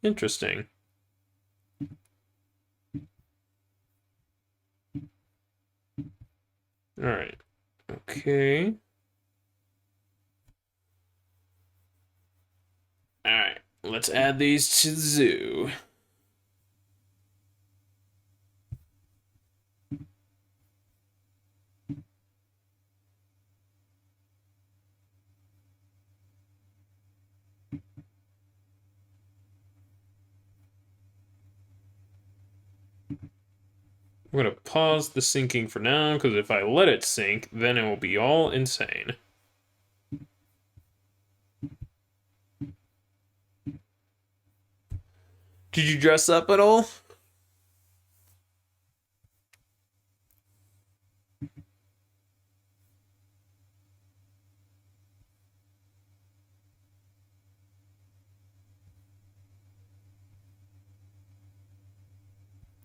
Interesting. All right. Okay. All right. Let's add these to the zoo. I'm gonna pause the syncing for now, because if I let it sync, then it will be all insane. Did you dress up at all?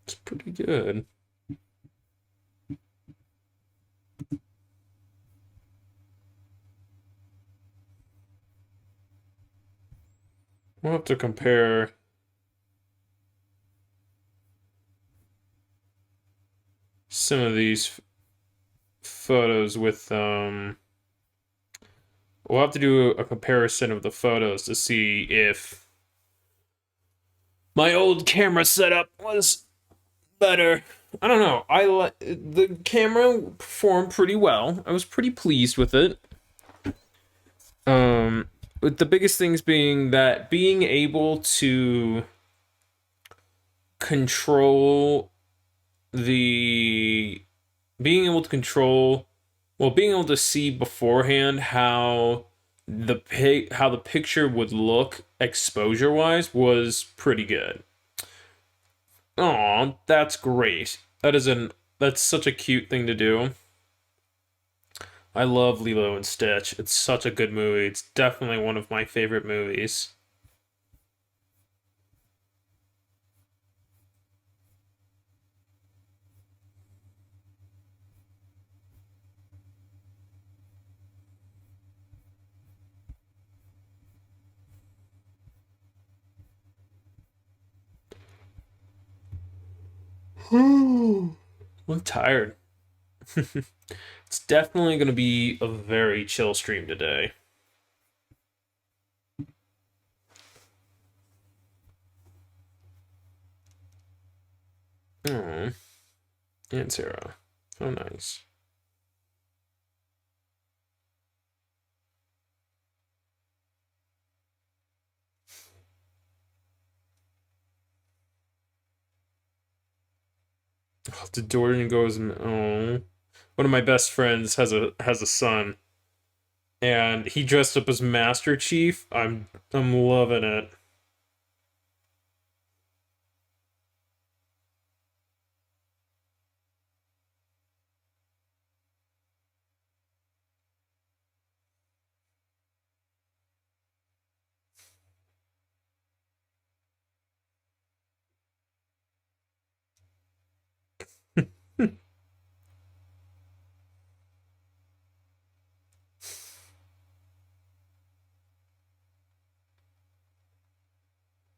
It's pretty good. We'll have to compare some of these photos with we'll have to do a comparison of the photos to see if my old camera setup was better. I don't know. The camera performed pretty well. I was pretty pleased with it. But the biggest things being that being able to control the being able to control being able to see beforehand how the picture would look exposure wise was pretty good. Aw, that's great. That's such a cute thing to do. I love Lilo and Stitch. It's such a good movie. It's definitely one of my favorite movies. I'm tired. It's definitely going to be a very chill stream today. Oh, and Sarah. Oh, nice. Oh, the Jordan goes. Oh, one of my best friends has a son, and he dressed up as Master Chief. I'm loving it.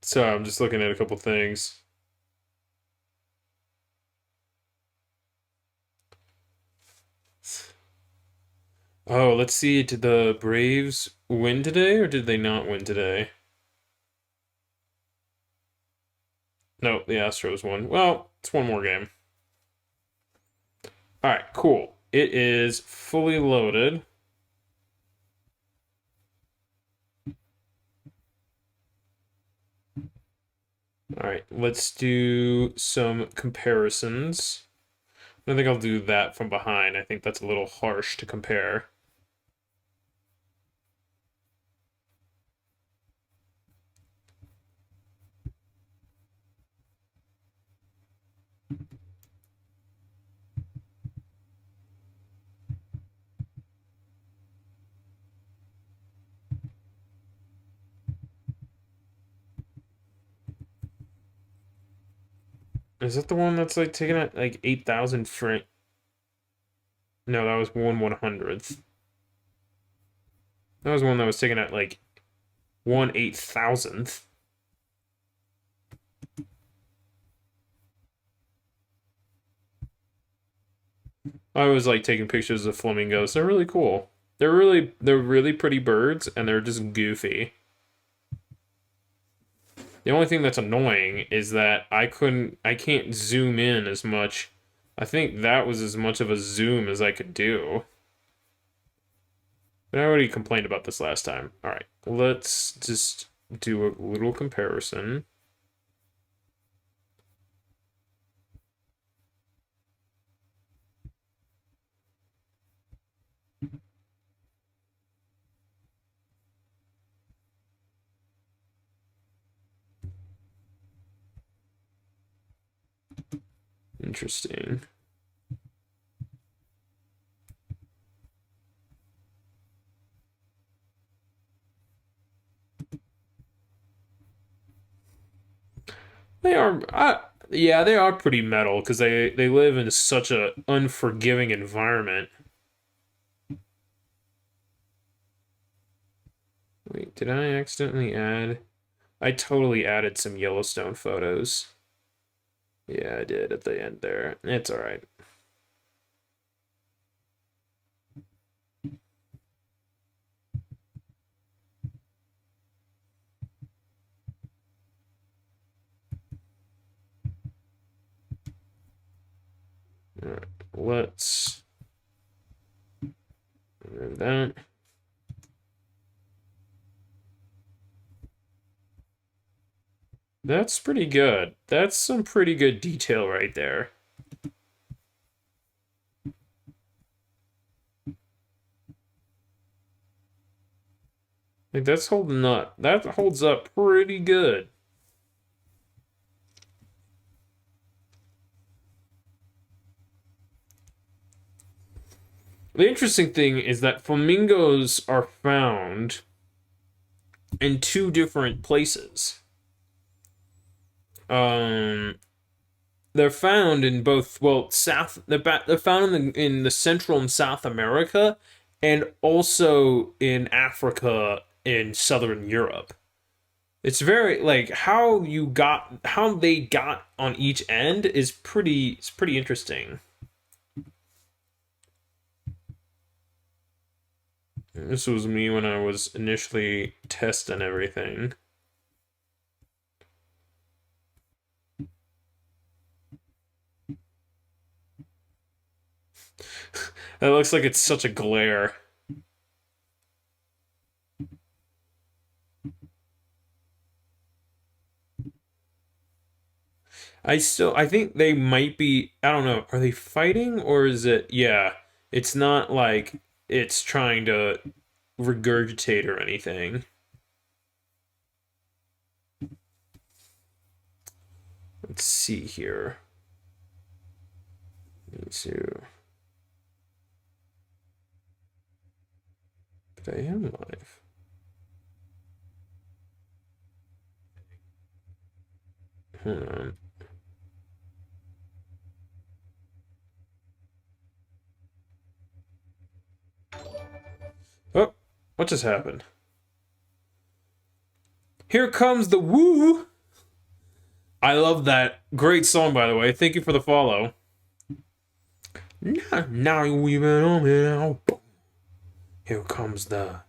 So I'm just looking at a couple things. Oh, let's see. Did the Braves win today, or did they not win today? No, the Astros won. Well, it's one more game. All right, cool. It is fully loaded. All right, let's do some comparisons. I think I'll do that from behind. I think that's a little harsh to compare. Is that the one that's like taking at like 8,000 frame? No, that was 1/100th. That was one that was taken at like 1/8,000th. I always like taking pictures of flamingos. They're really cool. They're really pretty birds, and they're just goofy. The only thing that's annoying is that I can't zoom in as much. I think that was as much of a zoom as I could do. But I already complained about this last time. Alright, let's just do a little comparison. Interesting. They are, yeah, they are pretty metal because they live in such a unforgiving environment. Wait, did I accidentally add? I totally added some Yellowstone photos. Yeah, I did at the end there. It's all right. All right, let's remove that. That's pretty good. That's some pretty good detail right there. Like that's holding up. That holds up pretty good. The interesting thing is that flamingos are found in two different places. Um, they're found in both South. They're found in the Central and South America, and also in Africa and Southern Europe. It's very like how they got on each end is pretty interesting. This was me when I was initially testing everything. It looks like it's such a glare. I think they might be, I don't know, are they fighting or is it, yeah, it's not like it's trying to regurgitate or anything. Let's see here. Need to. But I am live. Hold on. Oh, what just happened? Here comes the woo. I love that. Great song, by the way. Thank you for the follow. Now we've been on it now. Here comes the.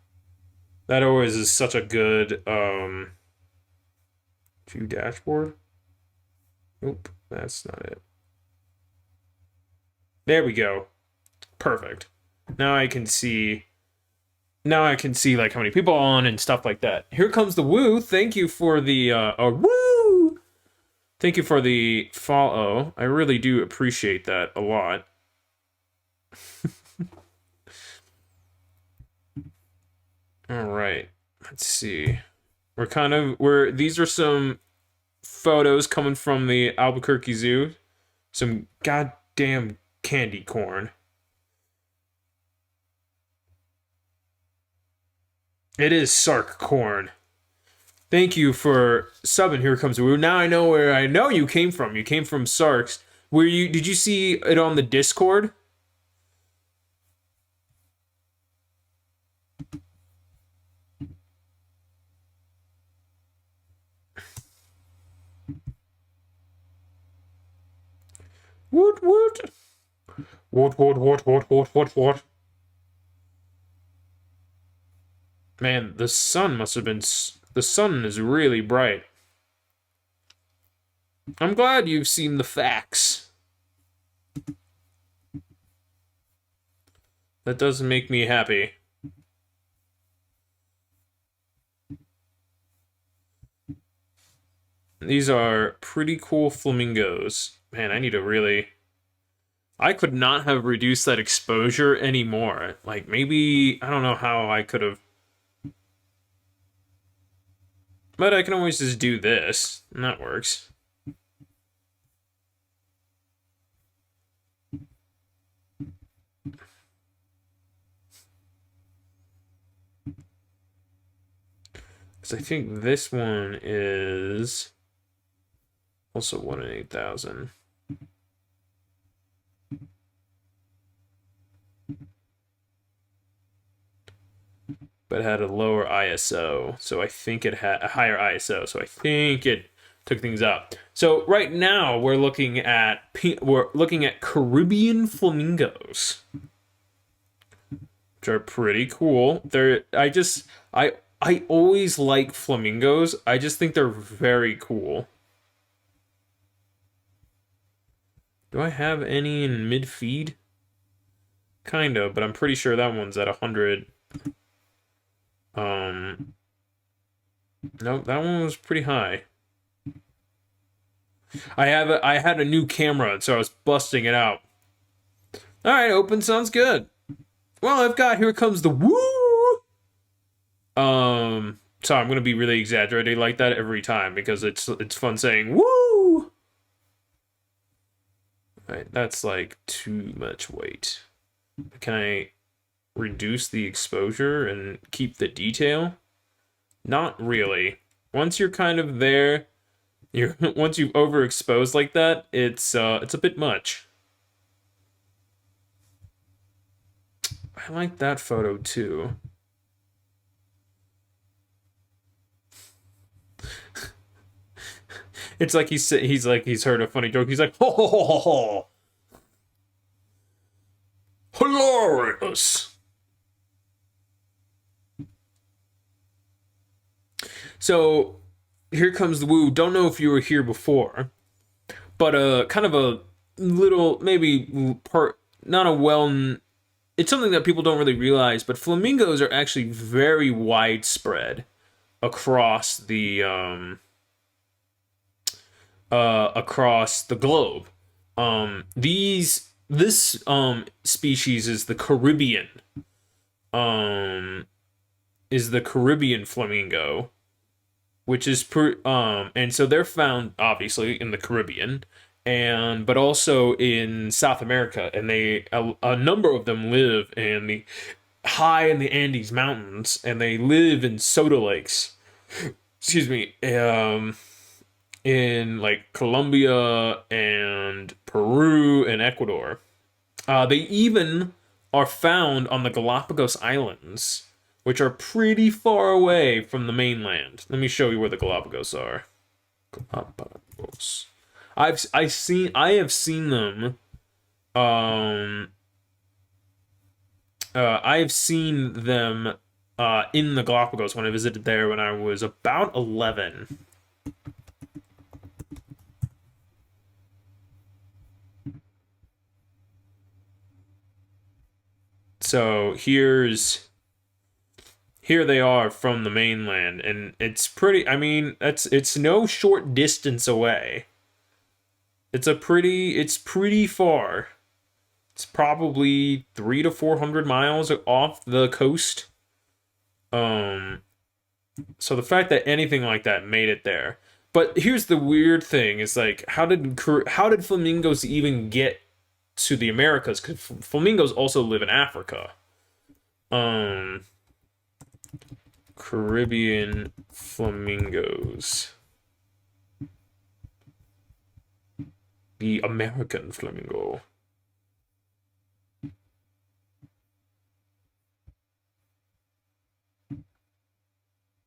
That always is such a good view dashboard. Nope, that's not it. There we go. Perfect. Now I can see. Now I can see like how many people on and stuff like that. Here comes the woo. Thank you for the woo. Thank you for the follow. I really do appreciate that a lot. All right. Let's see. These are some photos coming from the Albuquerque Zoo. Some goddamn candy corn. It is Sark corn. Thank you for subbing. Here comes Woo. Now I know where I know you came from. You came from Sark's. Did you see it on the Discord? Woot woot. What? Man, the sun must have been. The sun is really bright. I'm glad you've seen the facts. That does make me happy. These are pretty cool flamingos. Man, I need to really... I could not have reduced that exposure anymore. Like, maybe... I don't know how I could have... But I can always just do this, and that works. Because I think this one is... also 1 in 8,000. But it had a lower ISO, so I think it had a higher ISO, so I think it took things up. So right now we're looking at Caribbean flamingos, which are pretty cool. I always like flamingos. I just think they're very cool. Do I have any in mid feed? Kind of, but I'm pretty sure that one's at 100. Nope, that one was pretty high. I had a new camera, so I was busting it out. All right, open sounds good. Well, I've got Here Comes the Woo. So I'm gonna be really exaggerating like that every time because it's fun saying woo. All right, that's like too much weight. Can I reduce the exposure and keep the detail? Not really. Once you're kind of there, once you've overexposed like that, it's a bit much. I like that photo too. It's like he's heard a funny joke. He's like, ho ho ho ho ho. Hilarious. So, Here Comes the Woo. Don't know if you were here before, but kind of a little, maybe part, not a well, it's something that people don't really realize, but flamingos are actually very widespread across the globe. This species is the Caribbean flamingo, which is and so they're found obviously in the Caribbean but also in South America, and a number of them live in the Andes Mountains, and they live in soda lakes. Excuse me. In like Colombia and Peru and Ecuador. They even are found on the Galapagos Islands, which are pretty far away from the mainland. Let me show you where the Galapagos are. Galapagos. I have seen them. I have seen them in the Galapagos when I visited there when I was about 11. So here they are from the mainland, and it's pretty, I mean, it's no short distance away. It's pretty far. It's probably 300 to 400 miles off the coast. So the fact that anything like that made it there. But here's the weird thing: is like, how did flamingos even get to the Americas? Because flamingos also live in Africa. Caribbean flamingos. The American flamingo.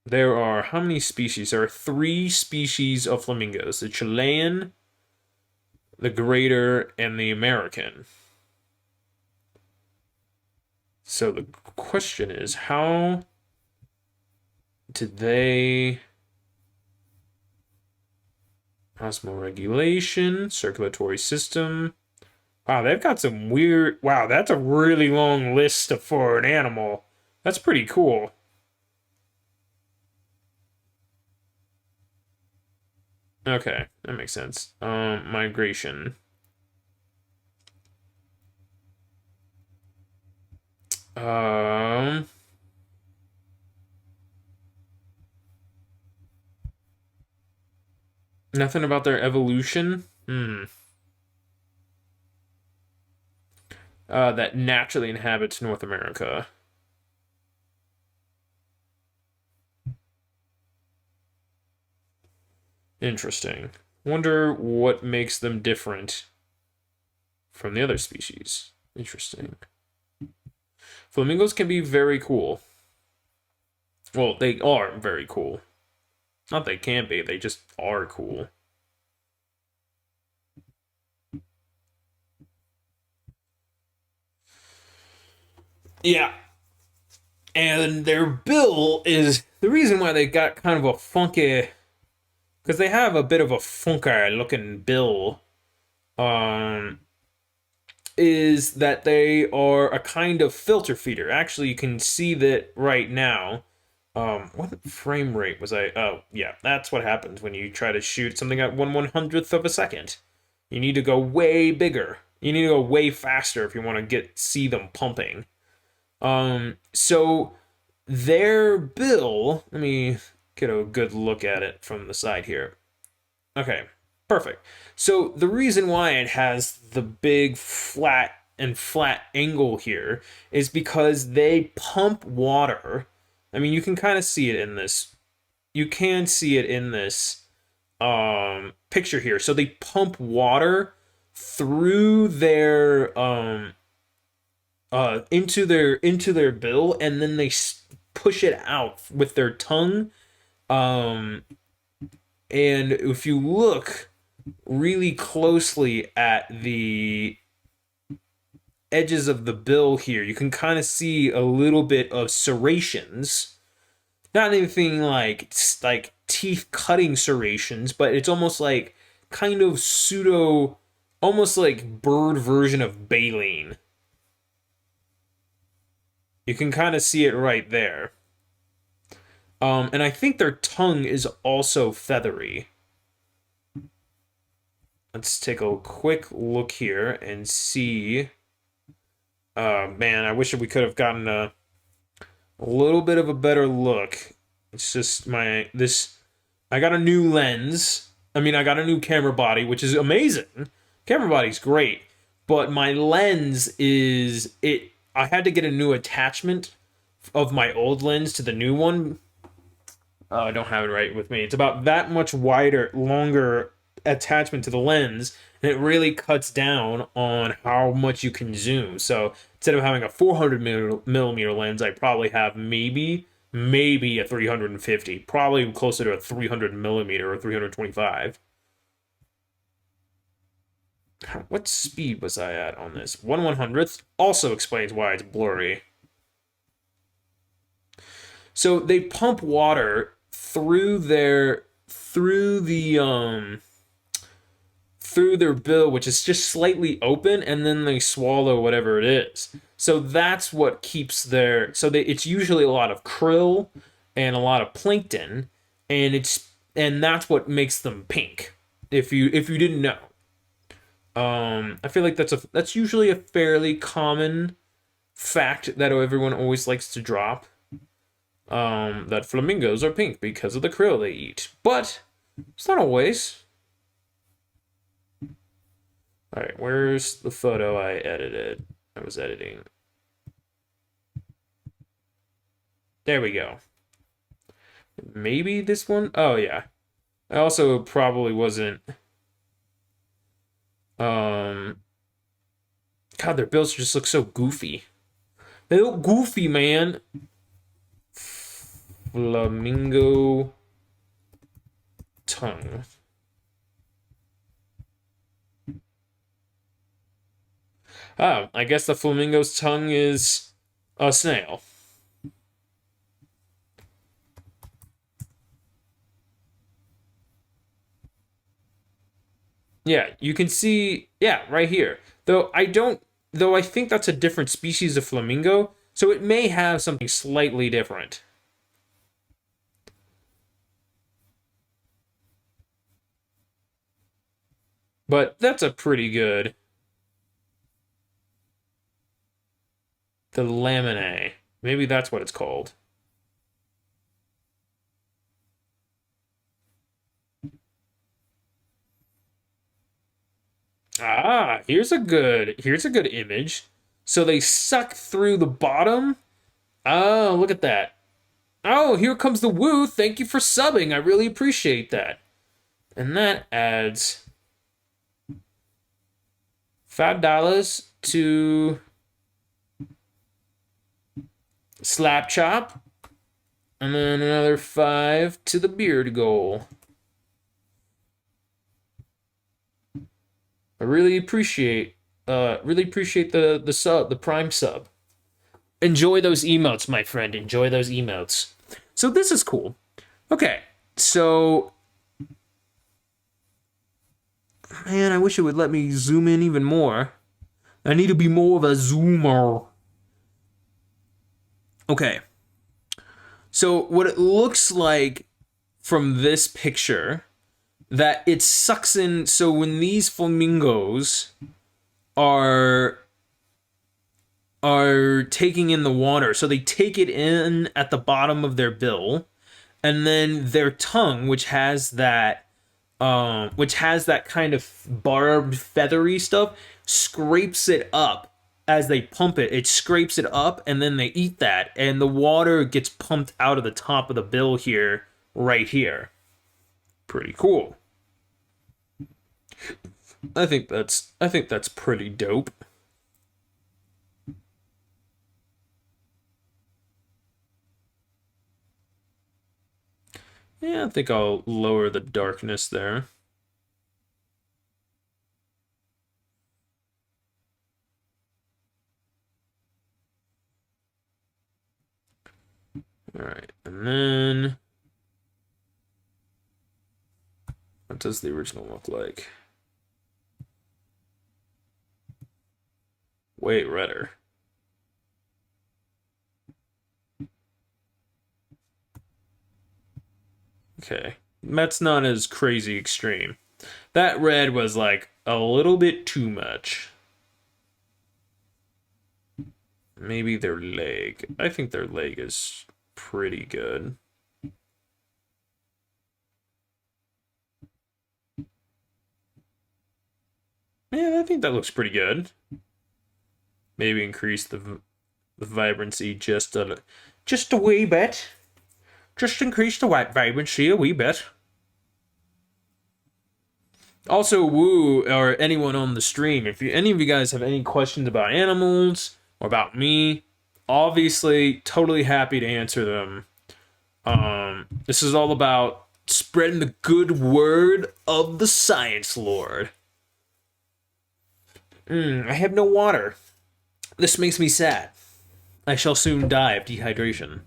There are how many species? There are 3 species of flamingos: the Chilean, the greater, and the American. So the question is, how did they... Osmoregulation, circulatory system. Wow, they've got some weird... Wow, that's a really long list for an animal. That's pretty cool. Okay, that makes sense. Migration. Um, Nothing about their evolution. That naturally inhabits North America. Interesting. Wonder what makes them different from the other species. Interesting. Flamingos can be very cool. Well, they are very cool. Not they can be, they just are cool. Yeah. And their bill is the reason why they got kind of a funky, because they have a bit of a funky looking bill, um, is that they are a kind of filter feeder. Actually, you can see that right now. What frame rate was I? Oh, yeah, that's what happens when you try to shoot something at 1/100th of a second. You need to go way bigger. You need to go way faster if you want to see them pumping. So their bill, let me get a good look at it from the side here. Okay, perfect. So the reason why it has the big flat angle here is because they pump water. I mean, you can kind of see it in this. You can see it in this picture here. So they pump water through their into their bill, and then they push it out with their tongue. And if you look really closely at the edges of the bill here, you can kind of see a little bit of serrations. Not anything like teeth cutting serrations, but it's almost like kind of pseudo, almost like bird version of baleen. You can kind of see it right there. And I think their tongue is also feathery. Let's take a quick look here and see. Man, I wish we could have gotten a little bit of a better look. It's just I got a new lens. I mean, I got a new camera body, which is amazing. Camera body's great, but my lens is it. I had to get a new attachment of my old lens to the new one. I don't have it right with me. It's about that much wider, longer attachment to the lens, and it really cuts down on how much you can zoom. So instead of having a 400 millimeter lens, I probably have maybe a 350, probably closer to a 300 millimeter or 325. What speed was I at on this? 1/100th also explains why it's blurry. So they pump water through their through their bill, which is just slightly open, and then they swallow whatever it is. So that's what keeps it's usually a lot of krill and a lot of plankton, and that's what makes them pink. If you didn't know. I feel like that's usually a fairly common fact that everyone always likes to drop. That flamingos are pink because of the krill they eat. But it's not always. Alright, where's the photo I edited? I was editing. There we go. Maybe this one? Oh, yeah. I also probably wasn't... God, their bills just look so goofy. They look goofy, man. Flamingo tongue. Oh, I guess the flamingo's tongue is A snail. Yeah, you can see, yeah, right here. Though I think that's a different species of flamingo, so it may have something slightly different. But that's a pretty good. The laminae. Maybe that's what it's called. Ah, here's a good image. So they suck through the bottom. Oh, look at that. Oh, here comes the woo. Thank you for subbing. I really appreciate that. And that adds $5 to Slap Chop. And then another 5 to the beard goal. I really appreciate the sub, the prime sub. Enjoy those emotes, my friend. Enjoy those emotes. So this is cool. Okay, so man, I wish it would let me zoom in even more. I need to be more of a zoomer. Okay, so what it looks like from this picture, that it sucks in. So when these flamingos are taking in the water, so they take it in at the bottom of their bill, and then their tongue, which has that kind of barbed, feathery stuff, scrapes it up as they pump it. It scrapes it up, and then they eat that, and the water gets pumped out of the top of the bill here, right here. Pretty cool. I think that's pretty dope. Yeah, I think I'll lower the darkness there. All right, and then what does the original look like? Way redder. Okay, that's not as crazy extreme. That red was like a little bit too much. Maybe their leg. I think their leg is pretty good. Yeah, I think that looks pretty good. Maybe increase the vibrancy just a wee bit. Just increase the white vibrancy a wee bit. Also, Woo or anyone on the stream, if any of you guys have any questions about animals or about me, obviously totally happy to answer them. This is all about spreading the good word of the Science Lord. I have no water. This makes me sad. I shall soon die of dehydration.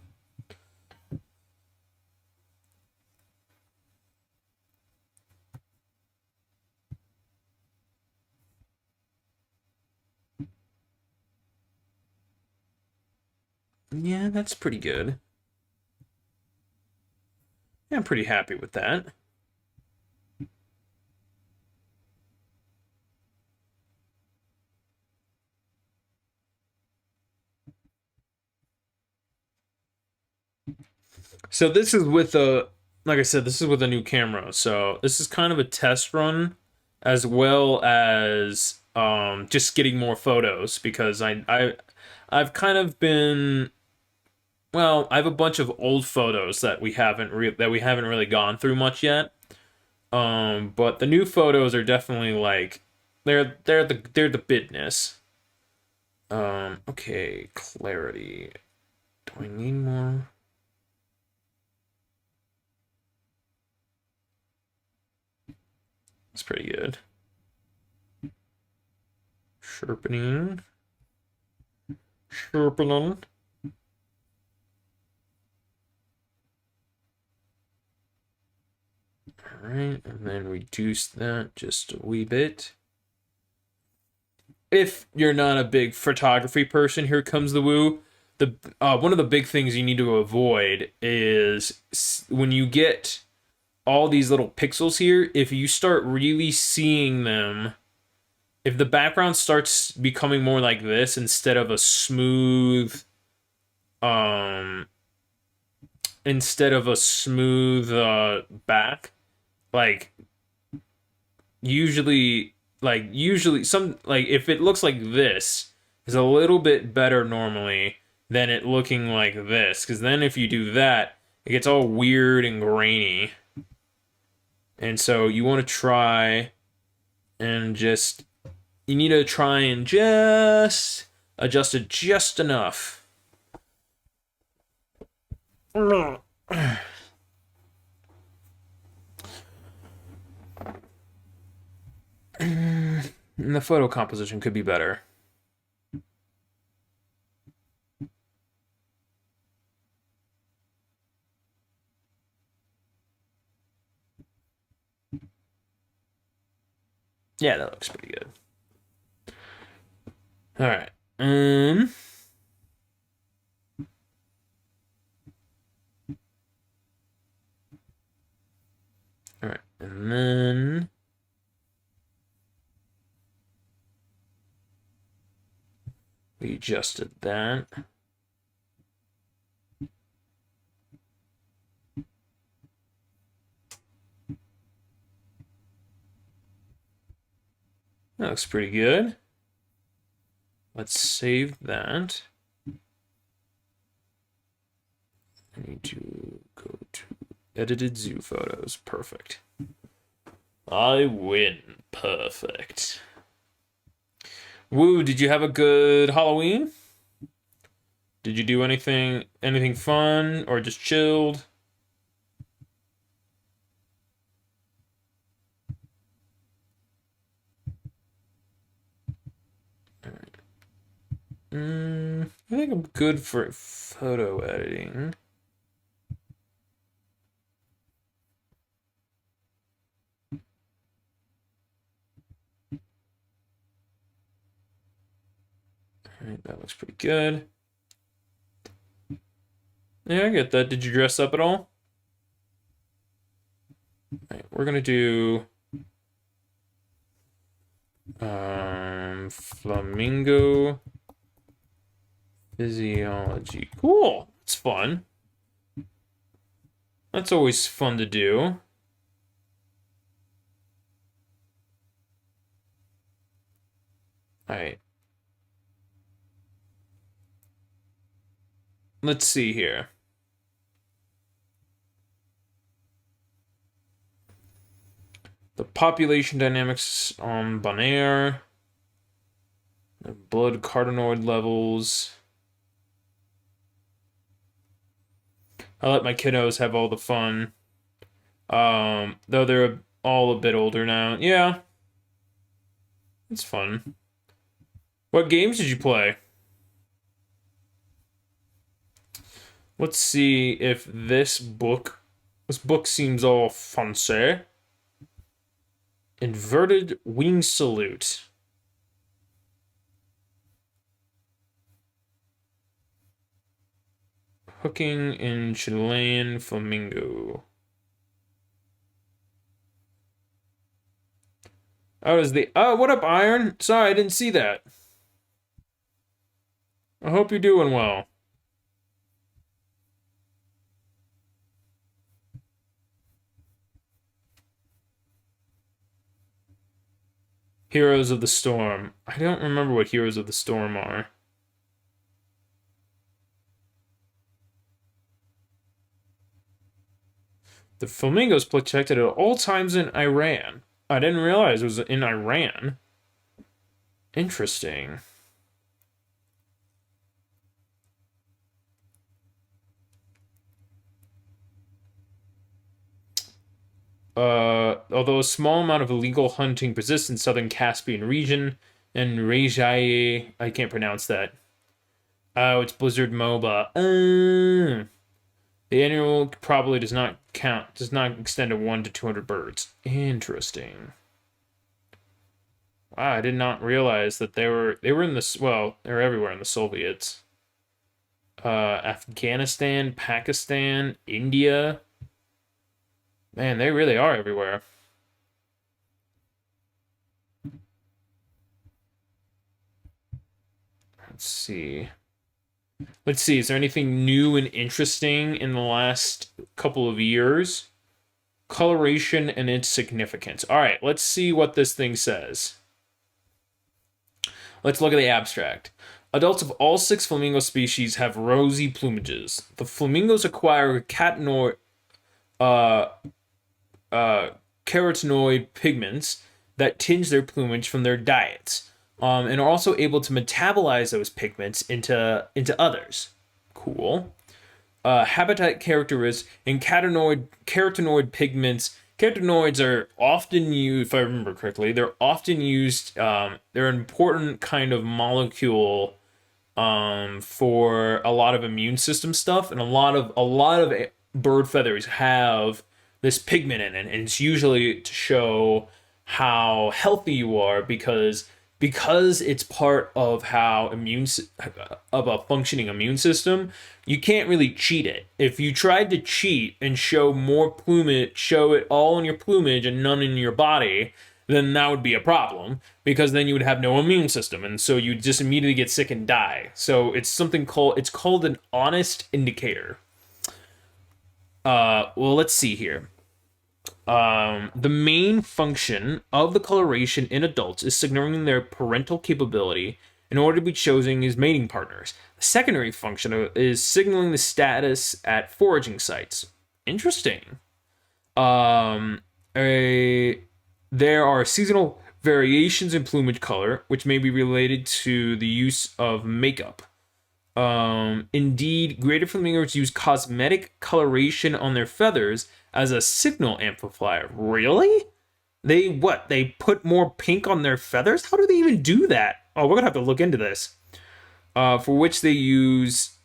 Yeah, that's pretty good. Yeah, I'm pretty happy with that. So this is with a, like I said, this is with a new camera. So this is kind of a test run, as well as just getting more photos because I've kind of been, well, I have a bunch of old photos that we haven't really gone through much yet. But the new photos are definitely like they're the business. Okay, clarity. Do I need more? It's pretty good. Sharpening. Sharpening. Alright, and then reduce that just a wee bit. If you're not a big photography person, here comes the woo. One of the big things you need to avoid is when you get all these little pixels here, if you start really seeing them, if the background starts becoming more like this instead of a smooth back, like usually some, like, if it looks like this is a little bit better normally than it looking like this, because then if you do that, it gets all weird and grainy. And so you want to try and just, you need to try and just adjust it just enough. And the photo composition could be better. Yeah, that looks pretty good. All right. All right, and then we adjusted that. That looks pretty good. Let's save that. I need to go to edited zoo photos. Perfect. I win. Perfect. Woo, did you have a good Halloween? Did you do anything fun or just chilled? I think I'm good for photo editing. Alright, that looks pretty good. Yeah, I get that. Did you dress up at all? Alright, we're gonna do flamingo physiology. Cool. It's fun. That's always fun to do. Alright. Let's see here. The population dynamics on Bonaire. The blood carotenoid levels. I let my kiddos have all the fun. Though they're all a bit older now. Yeah. It's fun. What games did you play? Let's see if this book seems all fancy. Inverted wing salute. Hooking in Chilean flamingo. Oh, what up, Iron? Sorry, I didn't see that. I hope you're doing well. Heroes of the Storm. I don't remember what Heroes of the Storm are. The flamingos protected at all times in Iran. I didn't realize it was in Iran. Interesting. Although a small amount of illegal hunting persists in southern Caspian region and Rejaye, I can't pronounce that. Oh, it's Blizzard MOBA. The annual probably does not extend to 1 to 200 birds. Interesting. Wow, I did not realize that they were in this. Well, they were everywhere in the Soviets. Afghanistan, Pakistan, India. Man, they really are everywhere. Let's see. Is there anything new and interesting in the last couple of years? Coloration and its significance. All right, let's see what this thing says. Let's look at the abstract. Adults of all 6 flamingo species have rosy plumages. The flamingos acquire carotenoid pigments that tinge their plumage from their diets, and are also able to metabolize those pigments into others. Cool. Habitat characteristics and carotenoid pigments. Carotenoids are often used, if I remember correctly, they're often used, they're an important kind of molecule for a lot of immune system stuff, and a lot of bird feathers have this pigment in it, and it's usually to show how healthy you are because it's part of how of a functioning immune system. You can't really cheat it. If you tried to cheat and show more plumage, show it all in your plumage and none in your body, then that would be a problem, because then you would have no immune system, and so you'd just immediately get sick and die. So it's called an honest indicator. Well, let's see here. The main function of the coloration in adults is signaling their parental capability in order to be chosen as mating partners. The secondary function is signaling the status at foraging sites. Interesting. There are seasonal variations in plumage color, which may be related to the use of makeup. Indeed, greater flamingos use cosmetic coloration on their feathers as a signal amplifier. Really? They put more pink on their feathers? How do they even do that? Oh, we're gonna have to look into this. For which they use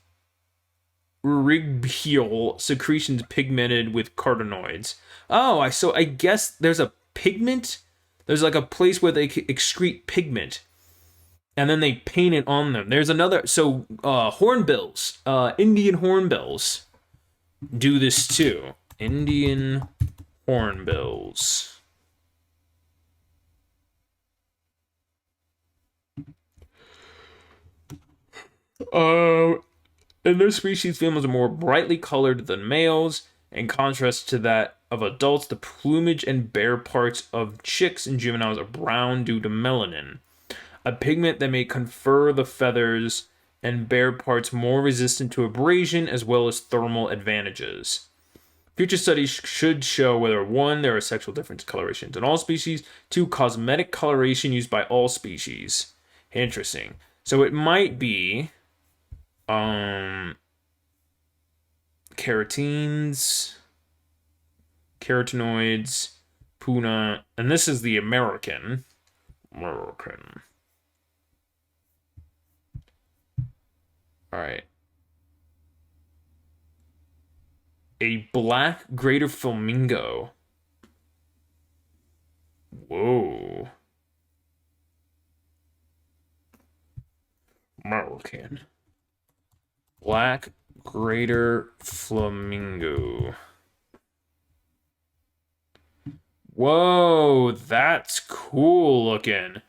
ribhiol secretions pigmented with carotenoids. Oh, so I guess there's a pigment. There's like a place where they excrete pigment, and then they paint it on them. There's another. So hornbills, Indian hornbills, do this too. Indian hornbills. In their species, females are more brightly colored than males. In contrast to that of adults, the plumage and bare parts of chicks and juveniles are brown due to melanin, a pigment that may confer the feathers and bare parts more resistant to abrasion as well as thermal advantages. Future studies should show whether 1, there are sexual difference colorations in all species, 2, cosmetic coloration used by all species. Interesting. So it might be carotenoids, puna, and this is the American. All right. A black greater flamingo. Whoa. American. Black greater flamingo. Whoa, that's cool looking.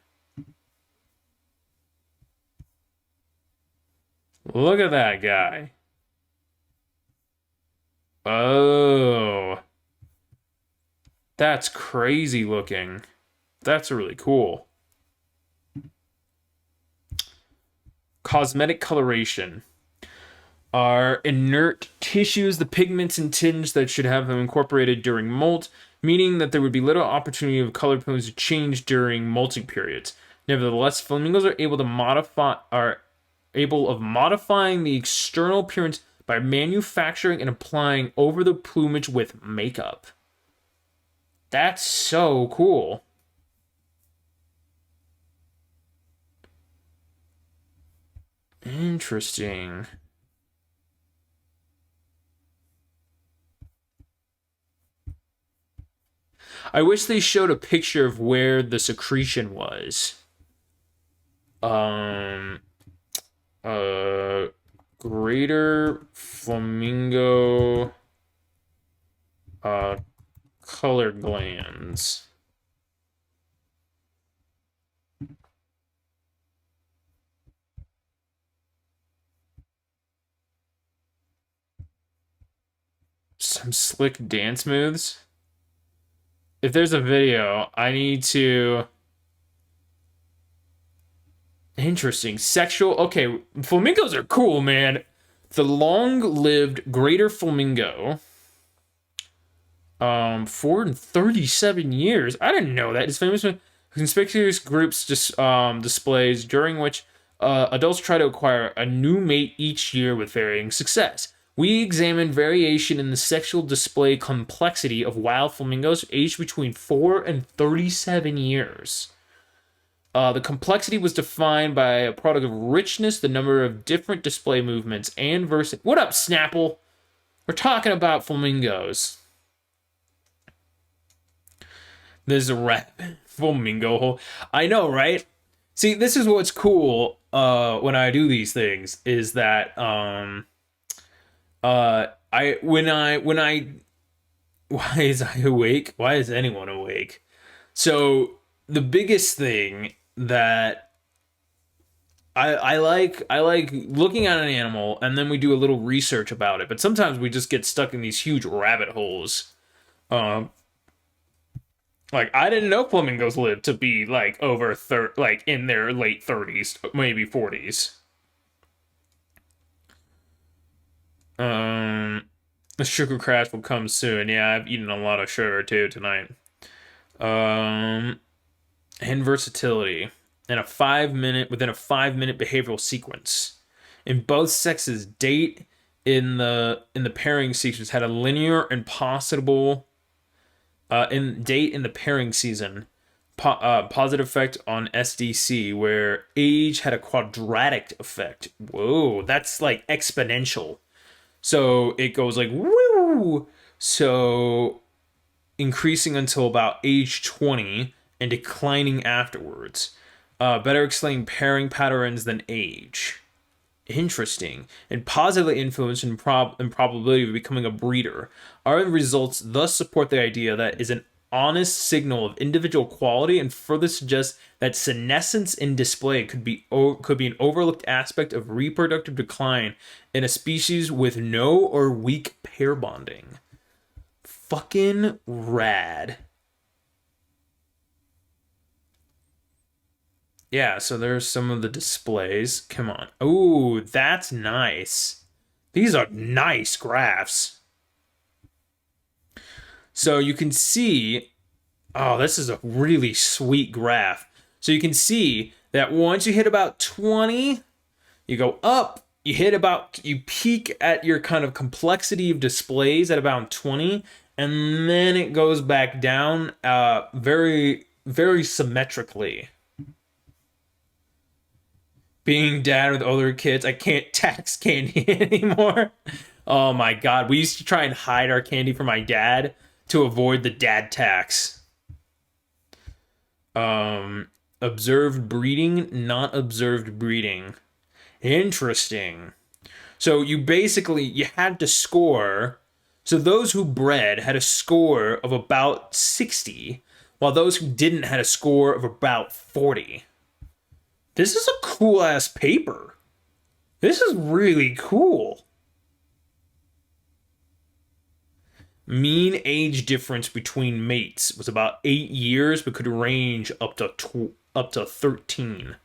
Look at that guy. Oh. That's crazy looking. That's really cool. Cosmetic coloration are inert tissues, the pigments and tinge that should have them incorporated during molt, meaning that there would be little opportunity of color plumage to change during molting periods. Nevertheless, flamingos are able of modifying the external appearance by manufacturing and applying over the plumage with makeup. That's so cool. Interesting. I wish they showed a picture of where the secretion was. Um, uh, greater flamingo, uh, color glands. Some slick dance moves. If there's a video, I need to. Interesting. Sexual. Okay, flamingos are cool, man. The long-lived greater flamingo. 437 years. I didn't know that. It's famous for conspicuous groups displays during which adults try to acquire a new mate each year with varying success. We examined variation in the sexual display complexity of wild flamingos aged between 4 and 37 years. The complexity was defined by a product of richness, the number of different display movements, and versatility. What up, Snapple? We're talking about flamingos. There's a rat flamingo hole. I know, right? See, this is what's cool when I do these things is that I when I why is I awake? Why is anyone awake? So the biggest thing that I like looking at an animal and then we do a little research about it, but sometimes we just get stuck in these huge rabbit holes. Like I didn't know flamingos lived to be like over like in their late 30s, maybe 40s. The sugar crash will come soon. Yeah, I've eaten a lot of sugar too tonight. And versatility in a 5 minute within a 5 minute behavioral sequence. In both sexes, date in the pairing sequence had a linear and possible in the pairing season positive effect on SDC, where age had a quadratic effect. Whoa, that's like exponential. So it goes like woo. So increasing until about age 20 and declining afterwards. Better explaining pairing patterns than age. Interesting. And positively influenced in probability of becoming a breeder. Our results thus support the idea that is an honest signal of individual quality and further suggests that senescence in display could be an overlooked aspect of reproductive decline in a species with no or weak pair bonding. Fucking rad. Yeah, so there's some of the displays. Come on. Ooh, that's nice. These are nice graphs. So you can see, oh, this is a really sweet graph. So you can see that once you hit about 20, you go up, you peak at your kind of complexity of displays at about 20, and then it goes back down very, very symmetrically. Being dad with older kids, I can't tax candy anymore. Oh my god, we used to try and hide our candy from my dad to avoid the dad tax. Observed breeding, not observed breeding. Interesting. So you had to score. So those who bred had a score of about 60, while those who didn't had a score of about 40. This is a cool ass paper. This is really cool. Mean age difference between mates was about 8 years, but could range up to 13.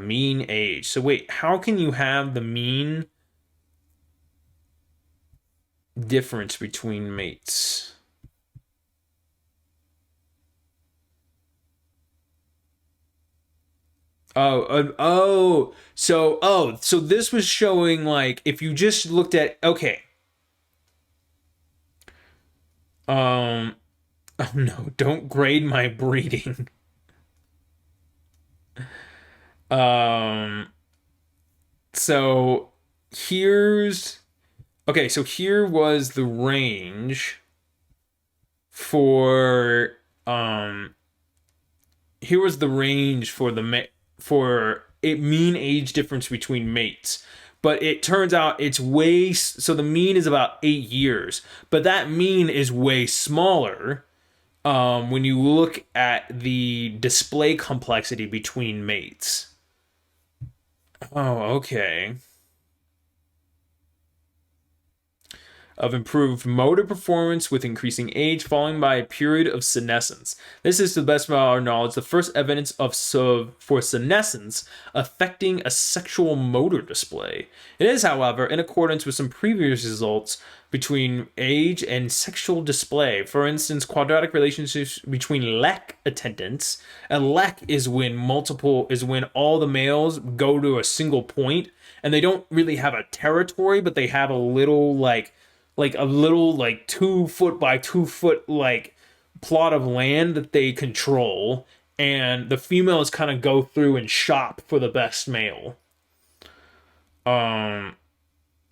Mean age. So wait, how can you have the mean difference between mates? So this was showing like if you just looked at okay. Oh no, don't grade my breeding. Um so here's okay. So here was the range for here was the range for for a mean age difference between mates. But it turns out it's way so the mean is about 8 years, but that mean is way smaller when you look at the display complexity between mates. Oh, okay. Of improved motor performance with increasing age, following by a period of senescence. This is, to the best of our knowledge, the first evidence for senescence affecting a sexual motor display. It is, however, in accordance with some previous results between age and sexual display. For instance, quadratic relationships between lek attendants. A lek is when all the males go to a single point, and they don't really have a territory, but they have a little a little 2 foot by 2 foot plot of land that they control, and the females kind of go through and shop for the best male.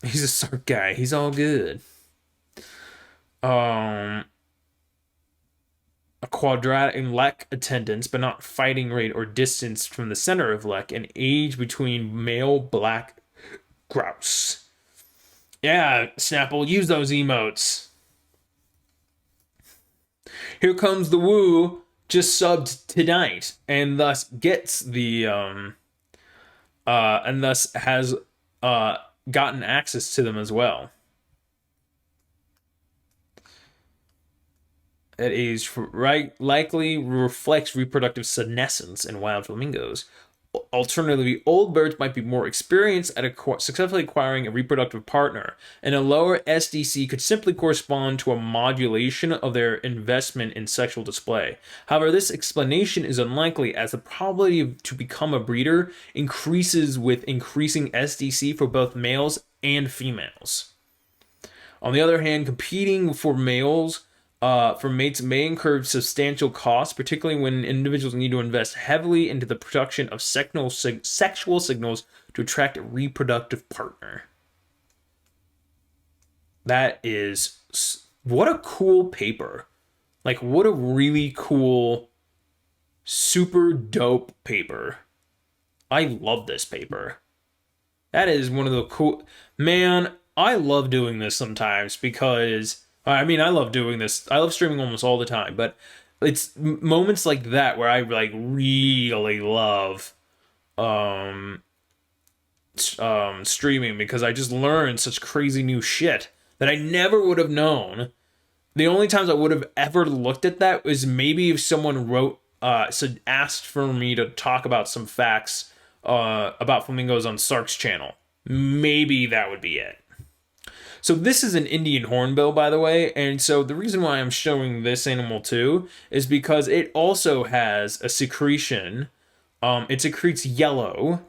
He's a Sark guy. He's all good. A quadratic in lek attendance, but not fighting rate or distance from the center of lek, and age between male black grouse. Yeah, Snapple, use those emotes. Here comes the Woo, just subbed tonight, and thus gets the and thus has gotten access to them as well. That age likely reflects reproductive senescence in wild flamingos. Alternatively, old birds might be more experienced at successfully acquiring a reproductive partner, and a lower SDC could simply correspond to a modulation of their investment in sexual display. However, this explanation is unlikely, as the probability to become a breeder increases with increasing SDC for both males and females. On the other hand, competing for mates may incur substantial costs, particularly when individuals need to invest heavily into the production of sexual signals to attract a reproductive partner. That is... what a cool paper. What a really cool, super dope paper. I love this paper. That is one of the cool... Man, I love doing this sometimes because... I mean, I love doing this. I love streaming almost all the time, but it's moments like that where I really love streaming, because I just learn such crazy new shit that I never would have known. The only times I would have ever looked at that was maybe if someone asked for me to talk about some facts about flamingos on Sark's channel. Maybe that would be it. So this is an Indian hornbill, by the way, and so the reason why I'm showing this animal too is because it also has a secretion. It secretes yellow,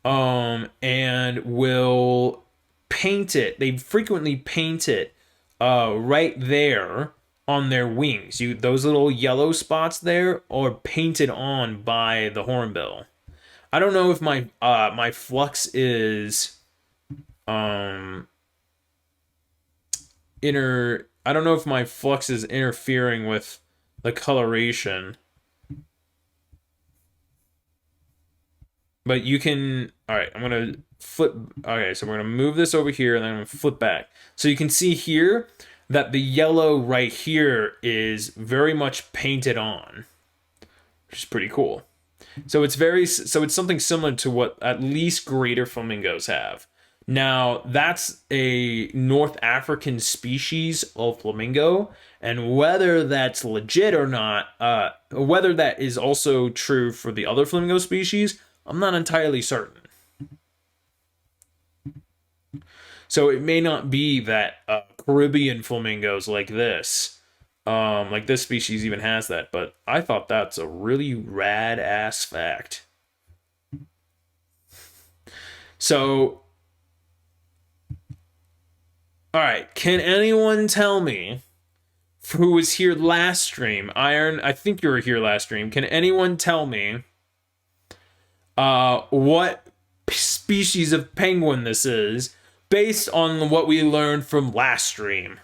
and will paint it. They frequently paint it right there on their wings. Those little yellow spots there are painted on by the hornbill. I don't know if my my flux is I don't know if my flux is interfering with the coloration. But you can... Alright, I'm going to flip... Okay, so we're going to move this over here, and then I'm going to flip back. So you can see here that the yellow right here is very much painted on, which is pretty cool. So it's something similar to what at least greater flamingos have. Now, that's a North African species of flamingo, and whether that's legit or not, whether that is also true for the other flamingo species, I'm not entirely certain. So it may not be that Caribbean flamingos like this species even has that, but I thought that's a really rad-ass fact. So... Alright, can anyone tell me, who was here last stream, Iron, I think you were here last stream, can anyone tell me what species of penguin this is based on what we learned from last stream.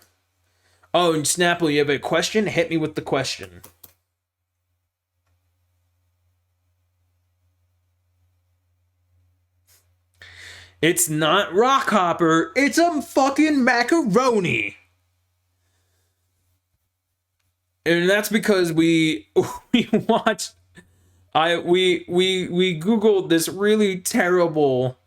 Oh, and Snapple, you have a question? Hit me with the question. It's not Rockhopper, it's a fucking macaroni. And that's because we watched we googled this really terrible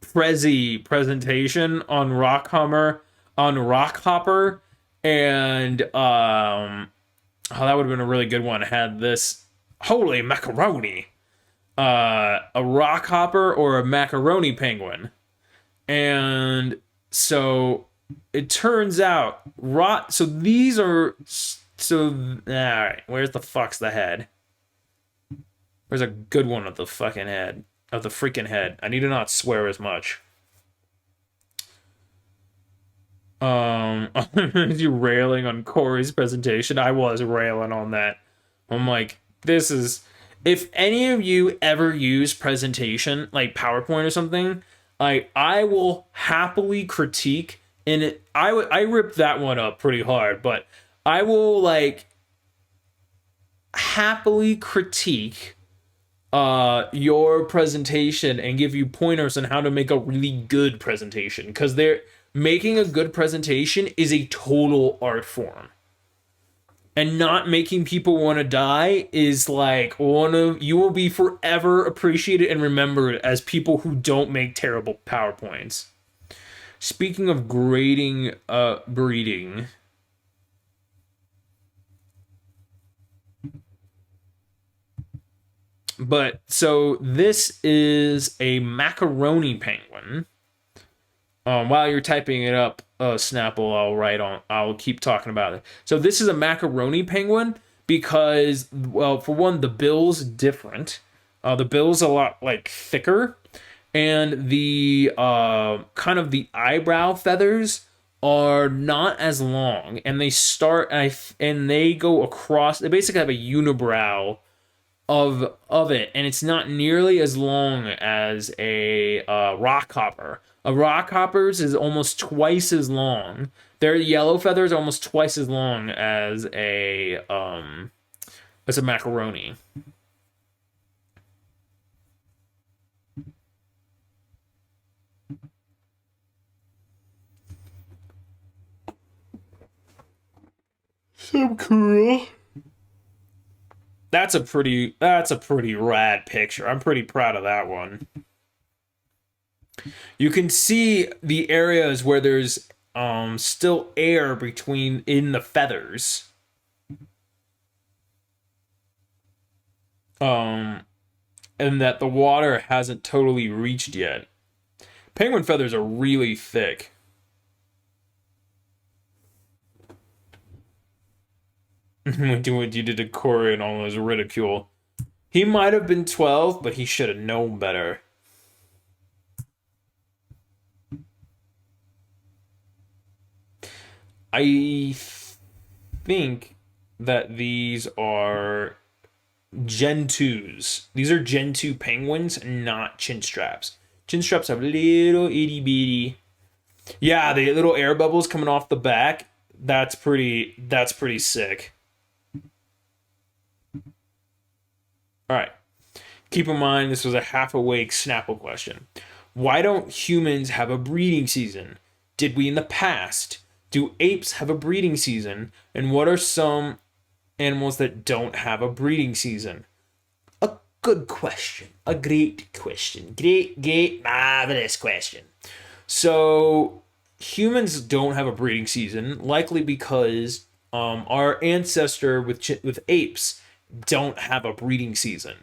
Prezi presentation on Rockhopper, and oh, that would have been a really good one. It had this holy macaroni, a Rockhopper or a macaroni penguin, and so it turns out so these are all right. Where's the fuck's the head? Where's a good one of the fucking head of the freaking head? I need to not swear as much. You railing on Corey's presentation? I was railing on that. I'm like, this is, if any of you ever use presentation like PowerPoint or something, like I will happily critique. And I ripped that one up pretty hard, but I will like happily critique your presentation and give you pointers on how to make a really good presentation, because making a good presentation is a total art form, and not making people want to die is like you will be forever appreciated and remembered as people who don't make terrible PowerPoints. Speaking of breeding, but so this is a macaroni penguin. While you're typing it up, Snapple, I'll keep talking about it. So this is a macaroni penguin because, well, for one, the bill's different. The bill's a lot like thicker, and the kind of the eyebrow feathers are not as long, and they they go across. They basically have a unibrow of it, and it's not nearly as long as a rockhopper. A rockhopper's is almost twice as long. Their yellow feathers are almost twice as long as a macaroni. So cool. That's a pretty rad picture. I'm pretty proud of that one. You can see the areas where there's still air in the feathers. And that the water hasn't totally reached yet. Penguin feathers are really thick. Do what you did to Corey and all his ridicule. He might have been 12, but he should have known better. I think that these are Gen 2s. These are Gen 2 penguins, not chin straps. Chin straps have little itty bitty. Yeah, the little air bubbles coming off the back. That's pretty sick. All right. Keep in mind, this was a half-awake Snapple question. Why don't humans have a breeding season? Did we in the past? Do apes have a breeding season? And what are some animals that don't have a breeding season? A good question. A great question. Great, marvelous question. So, humans don't have a breeding season, likely because our ancestor with apes don't have a breeding season.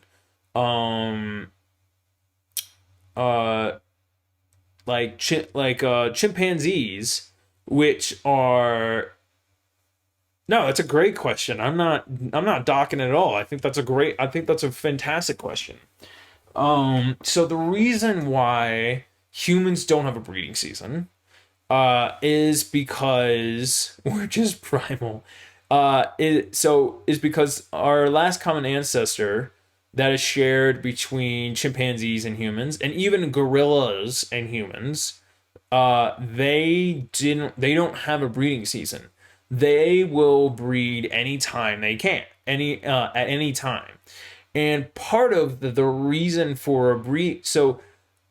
Chimpanzees, which are, no, that's a great question. I'm not docking it at all. I think that's a fantastic question. So the reason why humans don't have a breeding season is because we're just primal. Is because our last common ancestor that is shared between chimpanzees and humans, and even gorillas and humans. They don't have a breeding season. They will breed anytime they can, at any time. And part of the reason for a breed, so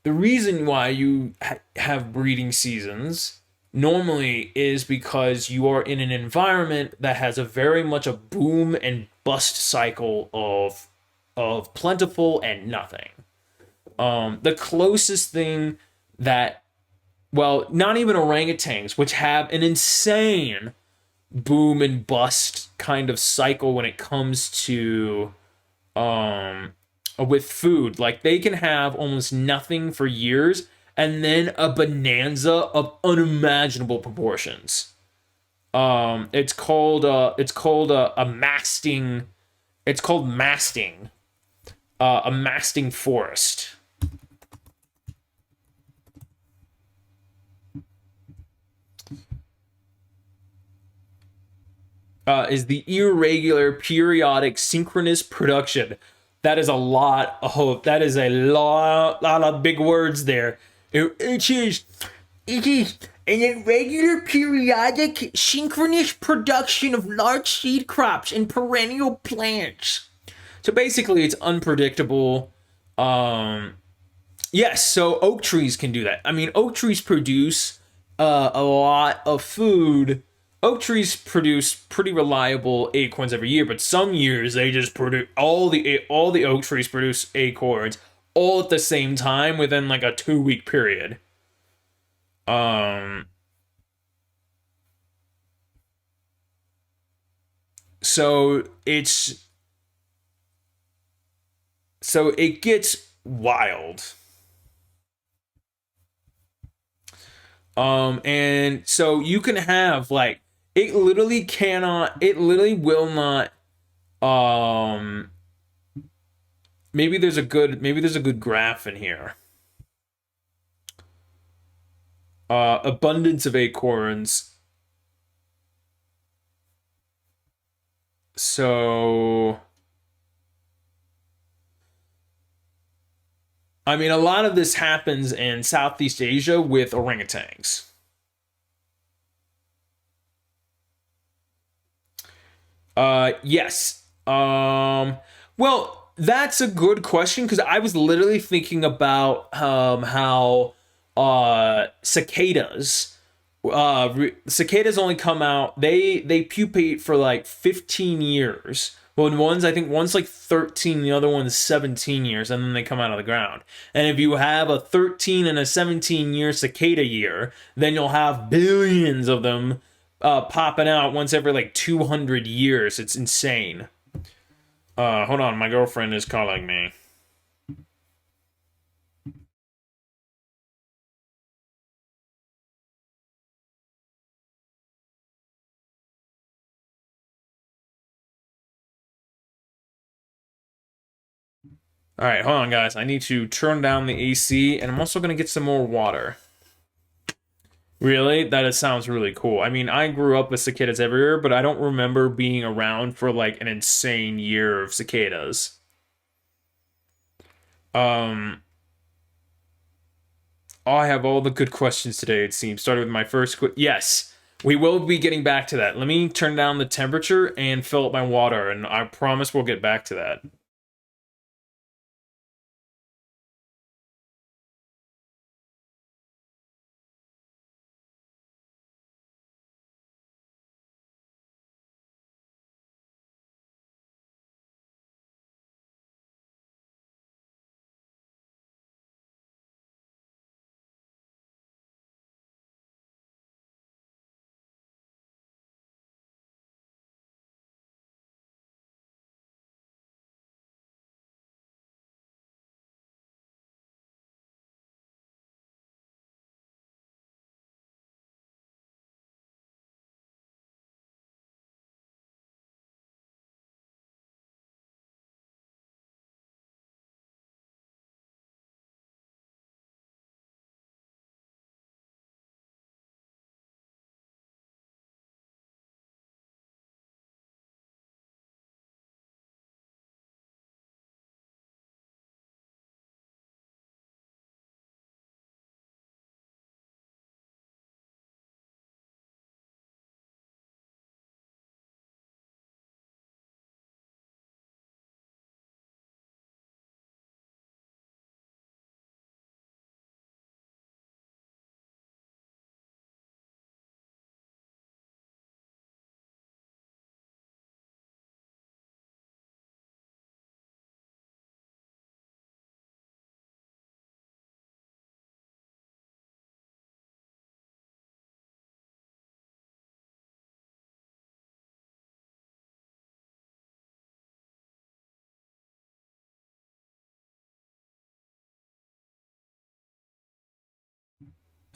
the reason why you have breeding seasons normally is because you are in an environment that has a very much a boom and bust cycle of plentiful and nothing. The closest thing that, well, not even orangutans, which have an insane boom and bust kind of cycle when it comes to with food. Like they can have almost nothing for years and then a bonanza of unimaginable proportions. It's called a masting. It's called masting. A masting forest. Is the irregular, periodic, synchronous production. That is a lot. Oh, that is a lot of big words there. It is an irregular, periodic, synchronous production of large seed crops and perennial plants. So basically, it's unpredictable. Yes, so oak trees can do that. I mean, oak trees produce a lot of food. Oak trees produce pretty reliable acorns every year, but some years they just produce all the oak trees produce acorns all at the same time within like a 2 week period. Um, so it's so it gets wild. And so you can have like it literally will not um maybe there's a good graph in here. Abundance of acorns. So I mean a lot of this happens in Southeast Asia with orangutans. Yes. Well, that's a good question because I was literally thinking about how cicadas cicadas only come out they pupate for like 15 years. Well, I think one's like 13, the other one's 17 years, and then they come out of the ground. And if you have a 13 and a 17-year cicada year, then you'll have billions of them popping out once every like 200 years. It's insane. Hold on, my girlfriend is calling me. All right, hold on, guys. I need to turn down the AC, and I'm also gonna get some more water. Really? Sounds really cool. I mean, I grew up with cicadas everywhere, but I don't remember being around for like an insane year of cicadas. Um, I have all the good questions today, it seems. Started with my first yes, we will be getting back to that. Let me turn down the temperature and fill up my water, and I promise we'll get back to that.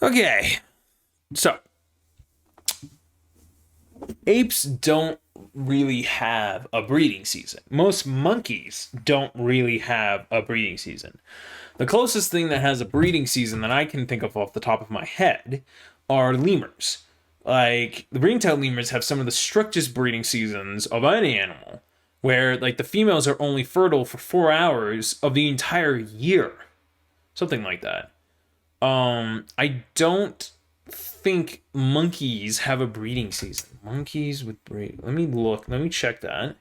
Okay, so apes don't really have a breeding season. Most monkeys don't really have a breeding season. The closest thing that has a breeding season that I can think of off the top of my head are lemurs. Like, the ringtail lemurs have some of the strictest breeding seasons of any animal, where, like, the females are only fertile for 4 hours of the entire year. Something like that. I don't think monkeys have a breeding season. Monkeys with breed. Let me look. Let me check that.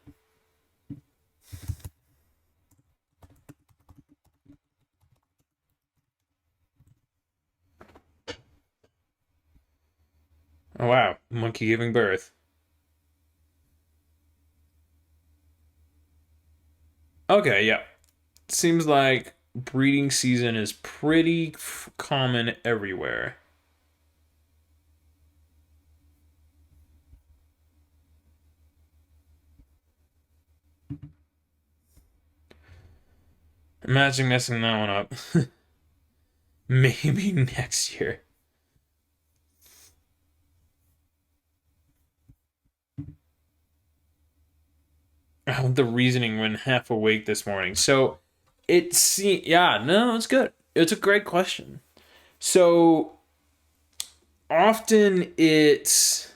Oh wow, monkey giving birth. Okay, yeah. Seems like breeding season is pretty common everywhere. Imagine messing that one up. Maybe next year. Oh, the reasoning when half awake this morning. So yeah, no, it's good. It's a great question. So often it's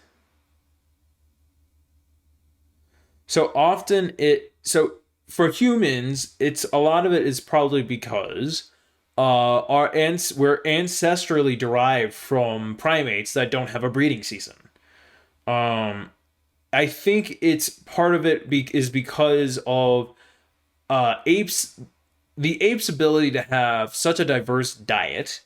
so for humans, it's a lot of it is probably because we're ancestrally derived from primates that don't have a breeding season. Um, I think it's part of it is because of apes, the apes' ability to have such a diverse diet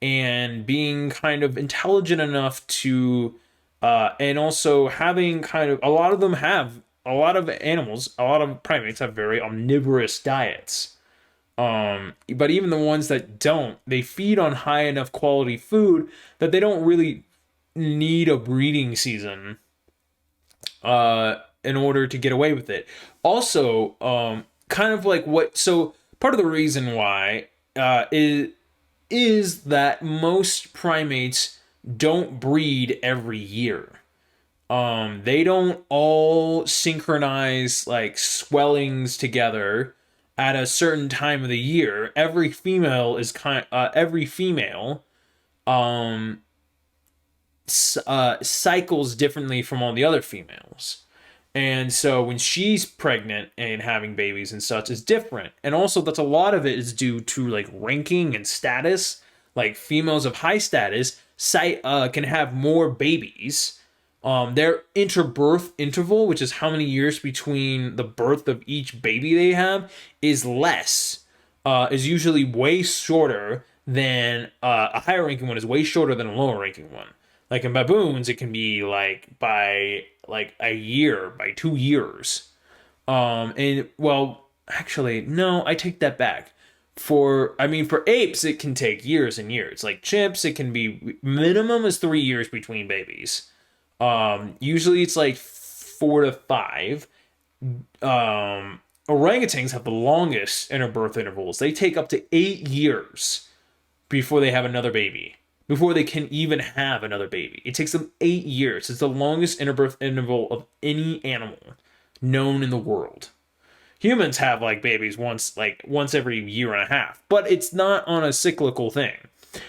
and being kind of intelligent enough to, and also having kind of, a lot of them have, a lot of animals, a lot of primates have very omnivorous diets. But even the ones that don't, they feed on high enough quality food that they don't really need a breeding season in order to get away with it. Also, kind of like what, so part of the reason why is that most primates don't breed every year. They don't all synchronize like swellings together at a certain time of the year. Every female um cycles differently from all the other females. And so when she's pregnant and having babies and such is different. And also that's a lot of it is due to like ranking and status. Like females of high status can have more babies. Their interbirth interval, which is how many years between the birth of each baby they have, is less. Is usually way shorter than a higher ranking one is way shorter than a lower ranking one. Like in baboons, it can be like by like a year, by 2 years. And well, actually, no, I take that back. For apes, it can take years and years. Like chimps, it can be minimum is 3 years between babies. Usually it's like 4 to 5. Orangutans have the longest interbirth intervals. They take up to 8 years before they have another baby, before they can even have another baby. It takes them 8 years. It's the longest interbirth interval of any animal known in the world. Humans have like babies once every year and a half, but it's not on a cyclical thing,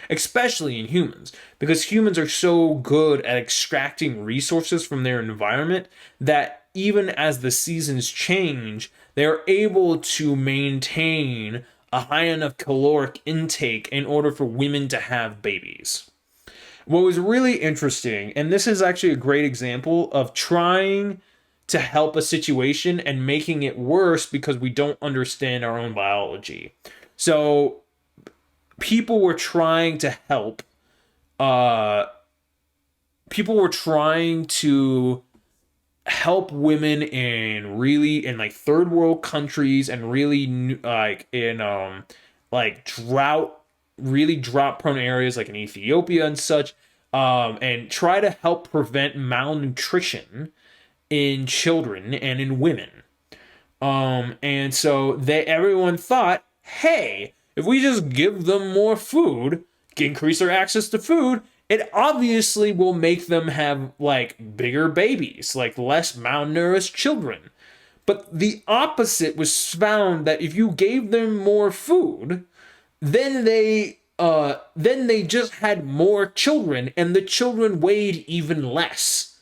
especially in humans, because humans are so good at extracting resources from their environment that even as the seasons change, they're able to maintain a high enough caloric intake in order for women to have babies. What was really interesting, and this is actually a great example of trying to help a situation and making it worse because we don't understand our own biology. So people were trying to help people were trying to help women in like third world countries and really like in like drought prone areas like in Ethiopia and such, and try to help prevent malnutrition in children and in women. And so everyone thought, hey, if we just give them more food, increase their access to food, it obviously will make them have like bigger babies, like less malnourished children. But the opposite was found, that if you gave them more food, then they just had more children, and the children weighed even less.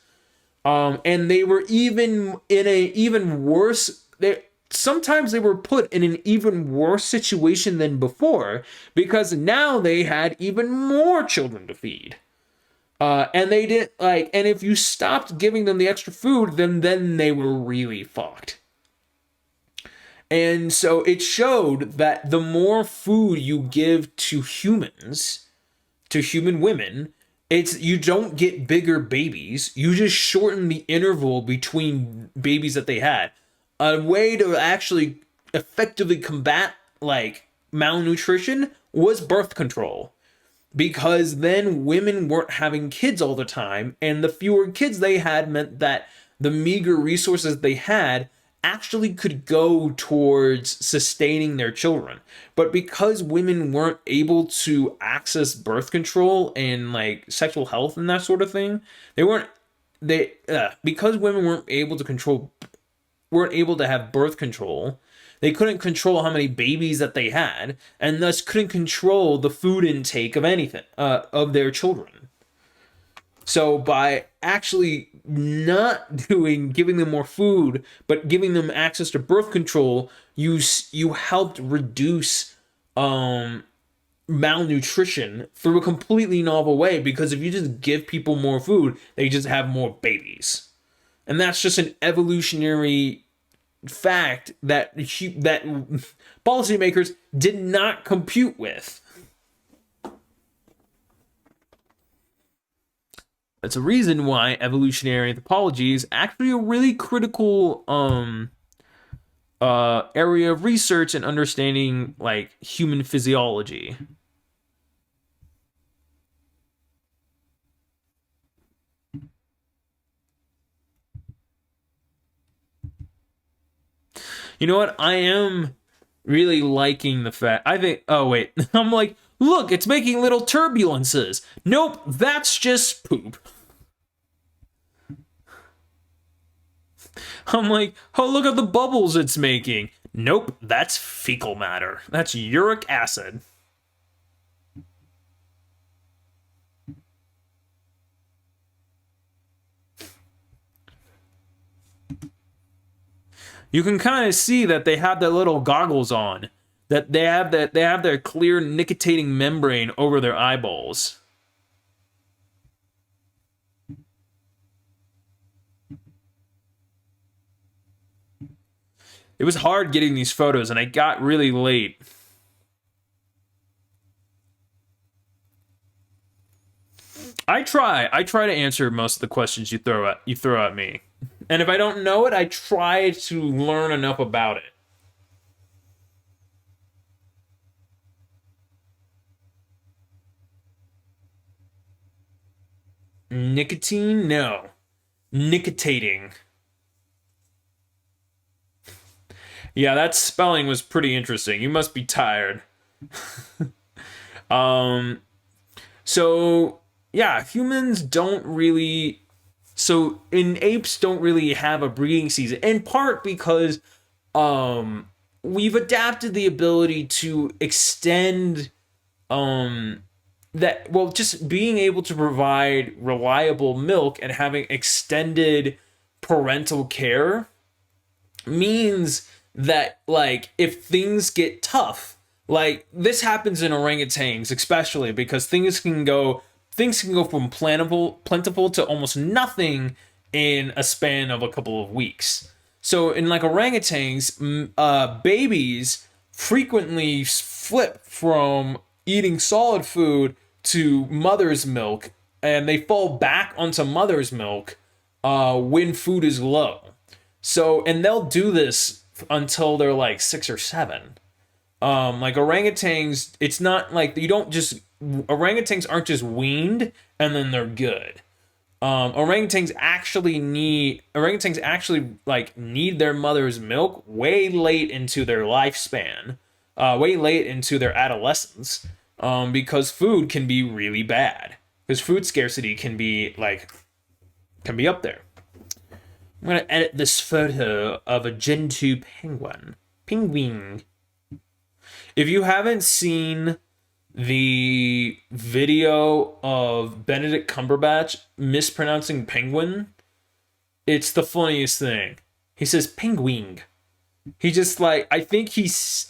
And they were even in a even worse. Sometimes they were put in an even worse situation than before, because now they had even more children to feed. And they didn't like, and if you stopped giving them the extra food, then they were really fucked. And so it showed that the more food you give to humans, to human women, you don't get bigger babies. You just shorten the interval between babies that they had. A way to actually effectively combat like malnutrition was birth control. Because then women weren't having kids all the time, and the fewer kids they had meant that the meager resources they had actually could go towards sustaining their children. But because women weren't able to access birth control and like sexual health and that sort of thing, because women weren't able to have birth control, they couldn't control how many babies that they had, and thus couldn't control the food intake of anything, of their children. So by actually not giving them more food, but giving them access to birth control, you helped reduce malnutrition through a completely novel way, because if you just give people more food, they just have more babies. And that's just an evolutionary fact that policymakers did not compute with. That's a reason why evolutionary anthropology is actually a really critical area of research and understanding like human physiology. You know what? I am really liking the fact. Oh wait, I'm like, look, it's making little turbulences. Nope, that's just poop. I'm like, oh, look at the bubbles it's making. Nope, that's fecal matter. That's uric acid. You can kind of see that they have their little goggles on. That they have their clear nictitating membrane over their eyeballs. It was hard getting these photos, and I got really late. I try to answer most of the questions you throw at me. And if I don't know it, I try to learn enough about it. Nicotine? No. Nictitating. Yeah, that spelling was pretty interesting. You must be tired. So, yeah, humans don't really... So, apes don't really have a breeding season. In part because we've adapted the ability to extend... just being able to provide reliable milk and having extended parental care means that, like, if things get tough, like, this happens in orangutans especially, because things can go from plentiful to almost nothing in a span of a couple of weeks. So in like orangutans, babies frequently flip from eating solid food to mother's milk, and they fall back onto mother's milk when food is low. So, and they'll do this until they're like 6 or 7. Like orangutans, it's not like orangutans aren't just weaned and then they're good. Orangutans actually need their mother's milk way late into their lifespan, way late into their adolescence. because food can be really bad. Because food scarcity can be up there. I'm gonna edit this photo of a Gen 2 penguin. Penguin. If you haven't seen the video of Benedict Cumberbatch mispronouncing penguin, it's the funniest thing. He says penguin. He just like I think it's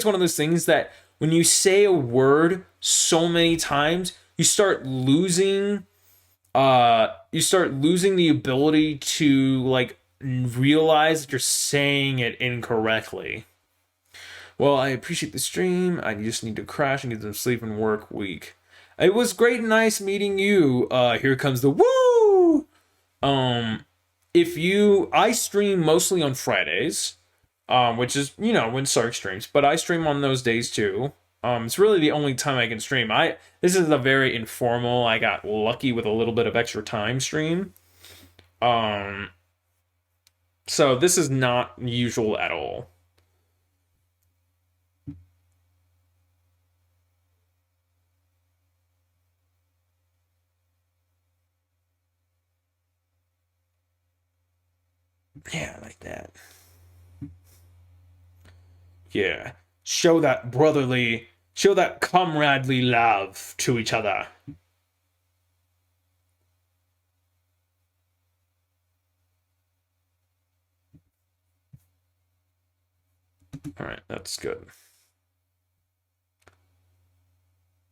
one of those things that when you say a word so many times, you start losing the ability to like realize that you're saying it incorrectly. Well, I appreciate the stream. I just need to crash and get some sleep and work week. It was great and nice meeting you. Here comes the woo. If you I stream mostly on Fridays, which is, when Sark streams, but I stream on those days too. It's really the only time I can stream. This is a very informal, I got lucky with a little bit of extra time stream. So this is not usual at all. Yeah, like that. Yeah. Show that comradely love to each other. All right, that's good.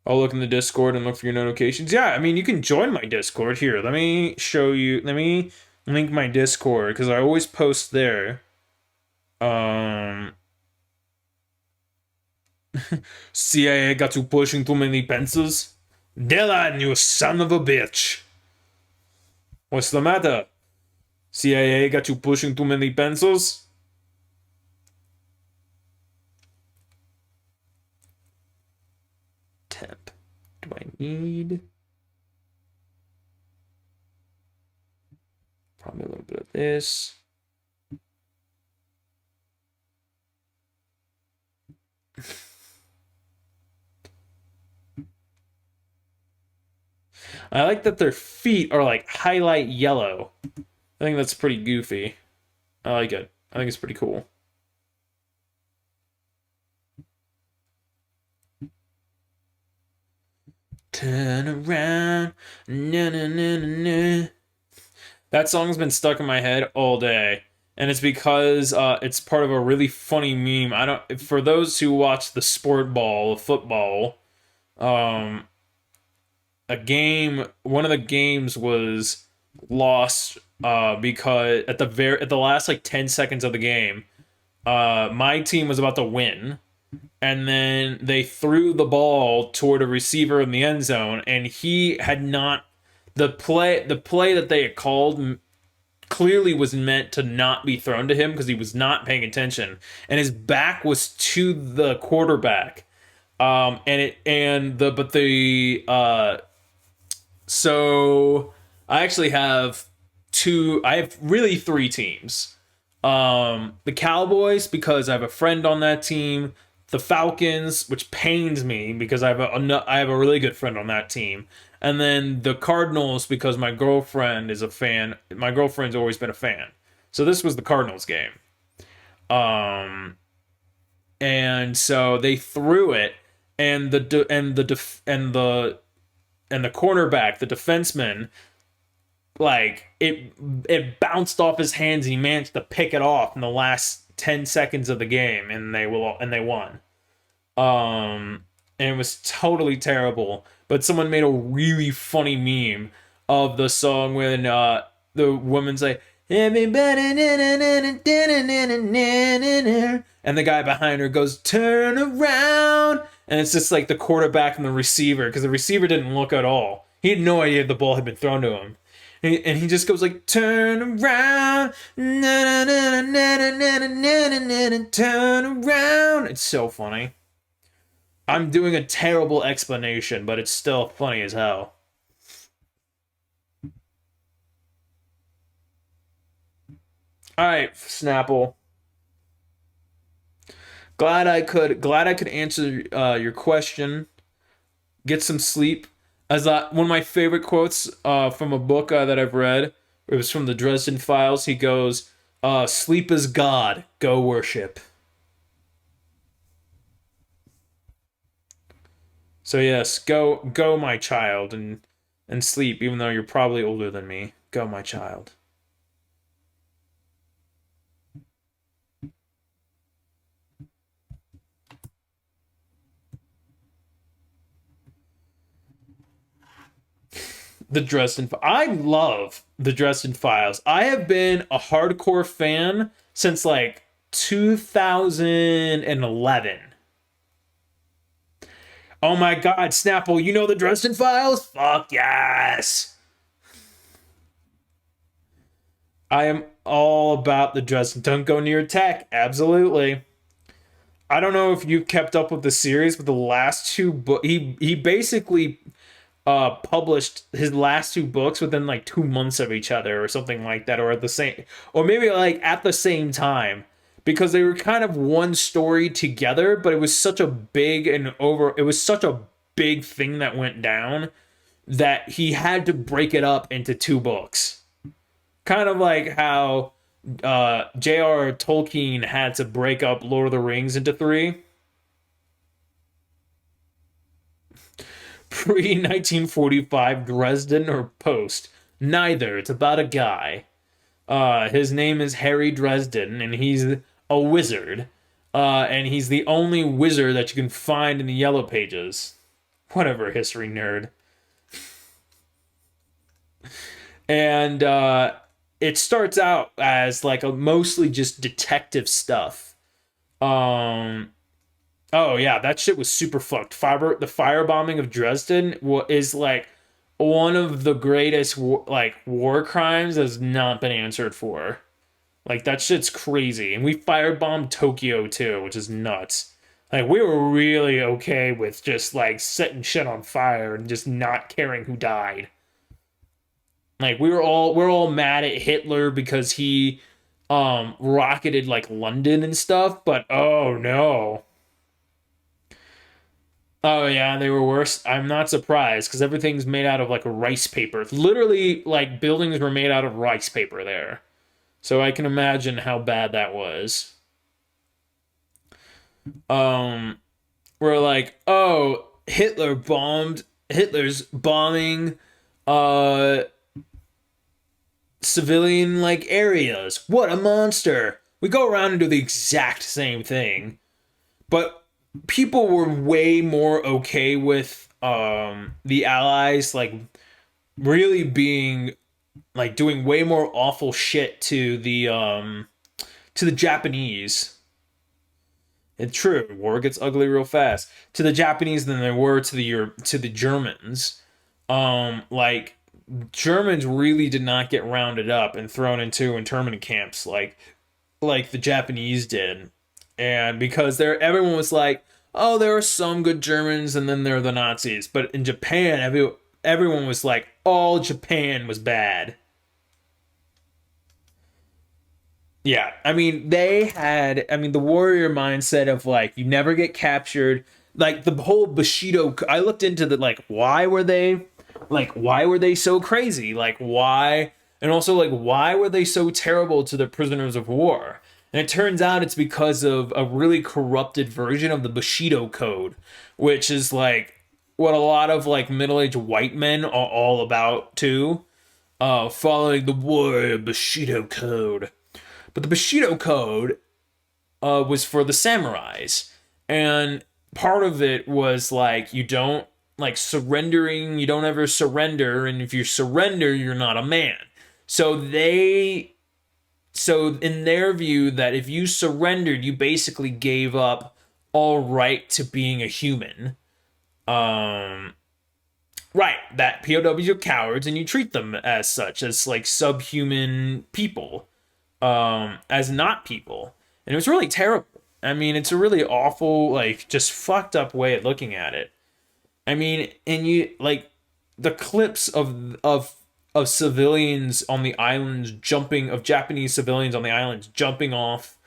I'll look in the Discord and look for your notifications. Yeah, I mean, you can join my Discord here. Let me show you. Let me link my Discord because I always post there. CIA got you pushing too many pencils? Dylan, you son of a bitch. What's the matter? CIA got you pushing too many pencils? Temp. Do I need? Probably a little bit of this. I like that their feet are like highlight yellow. I think that's pretty goofy. I like it. I think it's pretty cool. Turn around. Na, na, na, na, na. That song's been stuck in my head all day. And it's because it's part of a really funny meme. For those who watch the sport ball, football, one of the games was lost because at the last like 10 seconds of the game, my team was about to win, and then they threw the ball toward a receiver in the end zone, and he had not the play that they had called clearly was meant to not be thrown to him because he was not paying attention, and his back was to the quarterback. So I actually have really three teams. The Cowboys, because I have a friend on that team. The Falcons, which pains me because I have a really good friend on that team. And then the Cardinals, because my girlfriend is a fan. My girlfriend's always been a fan. So this was the Cardinals game. And so they threw it, and the cornerback, the defenseman, like it bounced off his hands, and he managed to pick it off in the last 10 seconds of the game, and they won. And it was totally terrible. But someone made a really funny meme of the song when the woman's like, everybody, and the guy behind her goes, turn around. And it's just like the quarterback and the receiver, because the receiver didn't look at all. He had no idea if the ball had been thrown to him. And he just goes like, turn around, turn around. It's so funny. I'm doing a terrible explanation, but it's still funny as hell. All right, Snapple. Glad I could answer your question. get some sleep. As one of my favorite quotes from a book that I've read, it was from the Dresden Files. He goes, "Sleep is God. Go worship." So yes, go, my child, and sleep. Even though you're probably older than me, go, my child. The Dresden. I love the Dresden Files. I have been a hardcore fan since like 2011. Oh my God, Snapple! You know the Dresden Files? Fuck yes! I am all about the Dresden. Don't go near tech. Absolutely. I don't know if you've kept up with the series, but the last two he basically published his last two books within like 2 months of each other or something like that, or at the same, or maybe like at the same time, because they were kind of one story together, but it was such a big and over it was such a big thing that went down that he had to break it up into two books, kind of like how J.R. Tolkien had to break up Lord of the Rings into three. Pre 1945 Dresden or post? Neither. It's about a guy. His name is Harry Dresden, and he's a wizard. And he's the only wizard that you can find in the Yellow Pages. Whatever, history nerd. And it starts out as like a mostly just detective stuff. Um, Oh yeah, that shit was super fucked. The firebombing of Dresden is like one of the greatest like war crimes that's not been answered for. Like that shit's crazy. And we firebombed Tokyo too, which is nuts. Like we were really okay with just like setting shit on fire and just not caring who died. Like we're all mad at Hitler because he rocketed like London and stuff, but oh no. Oh yeah, they were worse. I'm not surprised because everything's made out of like rice paper. Literally, like buildings were made out of rice paper there. So I can imagine how bad that was. Um, we're like, oh, Hitler's bombing uh civilian like areas. What a monster. We go around and do the exact same thing. But people were way more okay with the Allies like really being like doing way more awful shit to the Japanese. It's true, war gets ugly real fast. To the Japanese than they were to the Germans. Like Germans really did not get rounded up and thrown into internment camps like the Japanese did. And because everyone was like, oh, there are some good Germans and then there are the Nazis. But in Japan, everyone was like, all Japan was bad. Yeah, I mean, the warrior mindset of like, you never get captured. Like the whole Bushido, I looked into the like, why were they so crazy? Like, why? And also, like, why were they so terrible to the prisoners of war? And it turns out it's because of a really corrupted version of the Bushido Code, which is like what a lot of like middle-aged white men are all about too, following the warrior Bushido Code. But the Bushido Code was for the samurais, and part of it was like you don't like surrendering. You don't ever surrender, and if you surrender, you're not a man. So in their view, that if you surrendered, you basically gave up all right to being a human. Um, right, that POWs are cowards, and you treat them as such, as like subhuman people, as not people, and it was really terrible. I mean, it's a really awful, like, just fucked up way of looking at it. I mean, and you like the clips of civilians on the islands jumping of Japanese civilians on the islands jumping off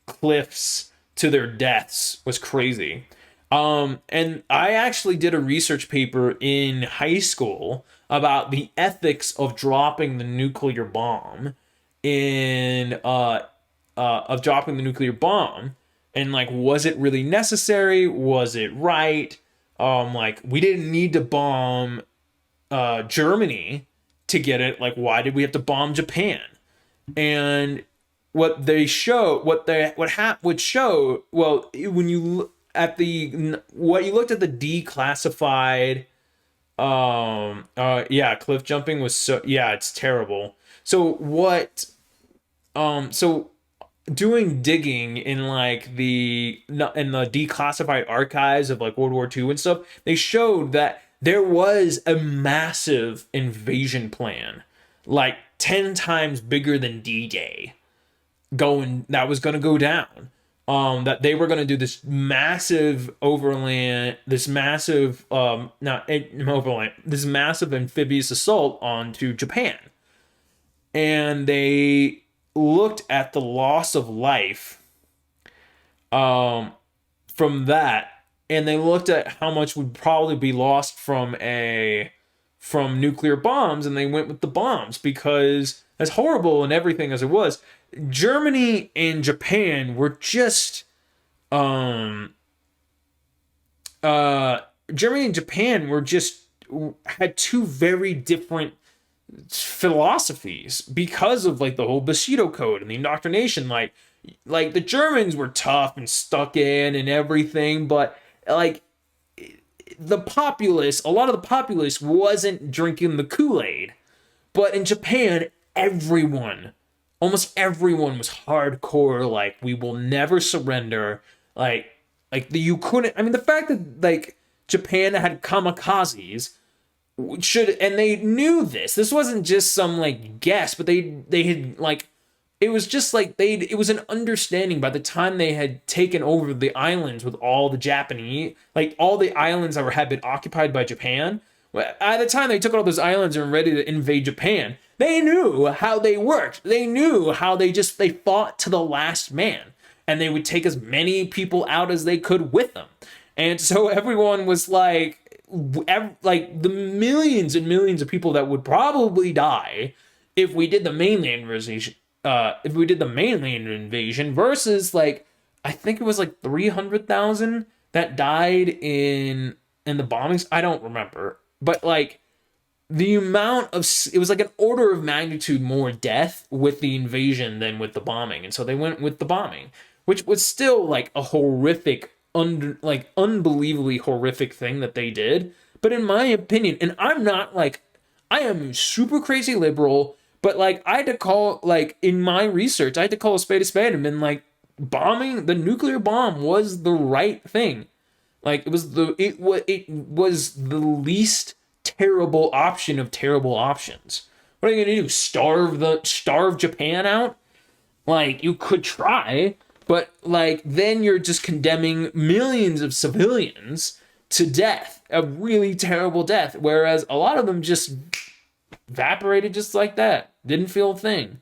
cliffs to their deaths was crazy. And I actually did a research paper in high school about the ethics of dropping the nuclear bomb in of dropping the nuclear bomb, and like, was it really necessary? Was it right? Like, we didn't need to bomb Germany to get it. Like, why did we have to bomb Japan? And what they show, would show, well, when you at the what you looked at the declassified, yeah, cliff jumping was so, yeah, it's terrible. So what, so doing digging in like in the declassified archives of like World War II and stuff, they showed that there was a massive invasion plan, like 10 times bigger than D-Day, going that was going to go down. That they were going to do this massive overland, this massive not overland, this massive amphibious assault onto Japan. And they looked at the loss of life from that, and they looked at how much would probably be lost from nuclear bombs, and they went with the bombs because, as horrible and everything as it was, Germany and Japan were just um uh Germany and Japan were just had two very different philosophies because of like the whole Bushido code and the indoctrination. Like the Germans were tough and stuck in and everything, but like the populace, a lot of the populace wasn't drinking the Kool-Aid. But in Japan, everyone, almost everyone was hardcore. Like, we will never surrender. You couldn't. I mean, the fact that like Japan had kamikazes should, and they knew this. This wasn't just some like guess, but they had like, it was just like it was an understanding by the time they had taken over the islands with all the Japanese, like all the islands that had been occupied by Japan. At the time they took all those islands and were ready to invade Japan, they knew how they worked. They knew how they fought to the last man, and they would take as many people out as they could with them. And so everyone was like the millions and millions of people that would probably die if we did the mainland invasion. If we did the mainland invasion versus like, I think it was like 300,000 that died in the bombings. I don't remember, but like the amount of, it was like an order of magnitude more death with the invasion than with the bombing, and so they went with the bombing, which was still like a horrific, unbelievably horrific thing that they did. But in my opinion, and I'm not like, I am super crazy liberal, but like I had to call, like in my research, I had to call a spade and been like, bombing the nuclear bomb was the right thing. Like it was the least terrible option of terrible options. What are you gonna do? Starve Japan out? Like, you could try, but like then you're just condemning millions of civilians to death, a really terrible death. Whereas a lot of them just evaporated just like that, didn't feel a thing.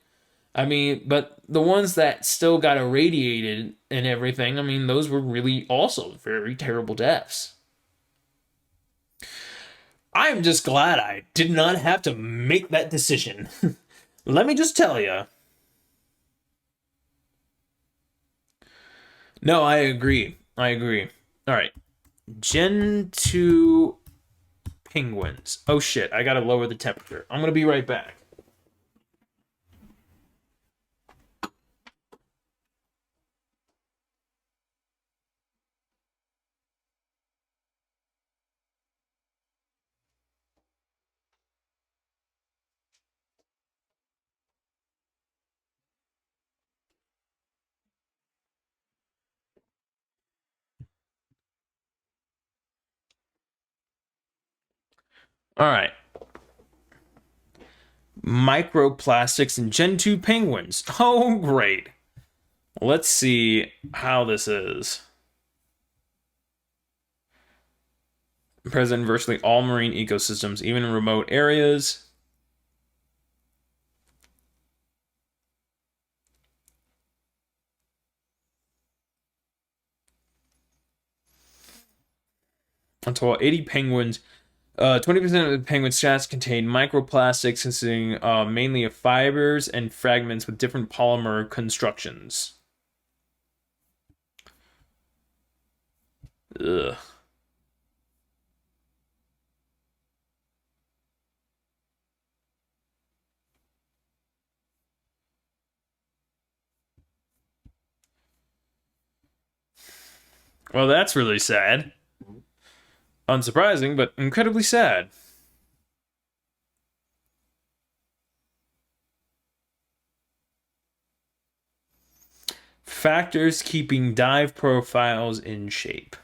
I mean, but the ones that still got irradiated and everything, I mean, those were really also very terrible deaths. I'm just glad I did not have to make that decision. Let me just tell you. No, I agree. I agree. All right. Gen 2 penguins. Oh shit, I gotta lower the temperature. I'm gonna be right back. All right. Microplastics in Gen 2 penguins. Oh, great. Let's see how this is. Present in virtually all marine ecosystems, even in remote areas. until 80 penguins. 20% of the penguin stats contain microplastics consisting mainly of fibers and fragments with different polymer constructions. Ugh. Well, that's really sad. Unsurprising, but incredibly sad. Factors keeping dive profiles in shape.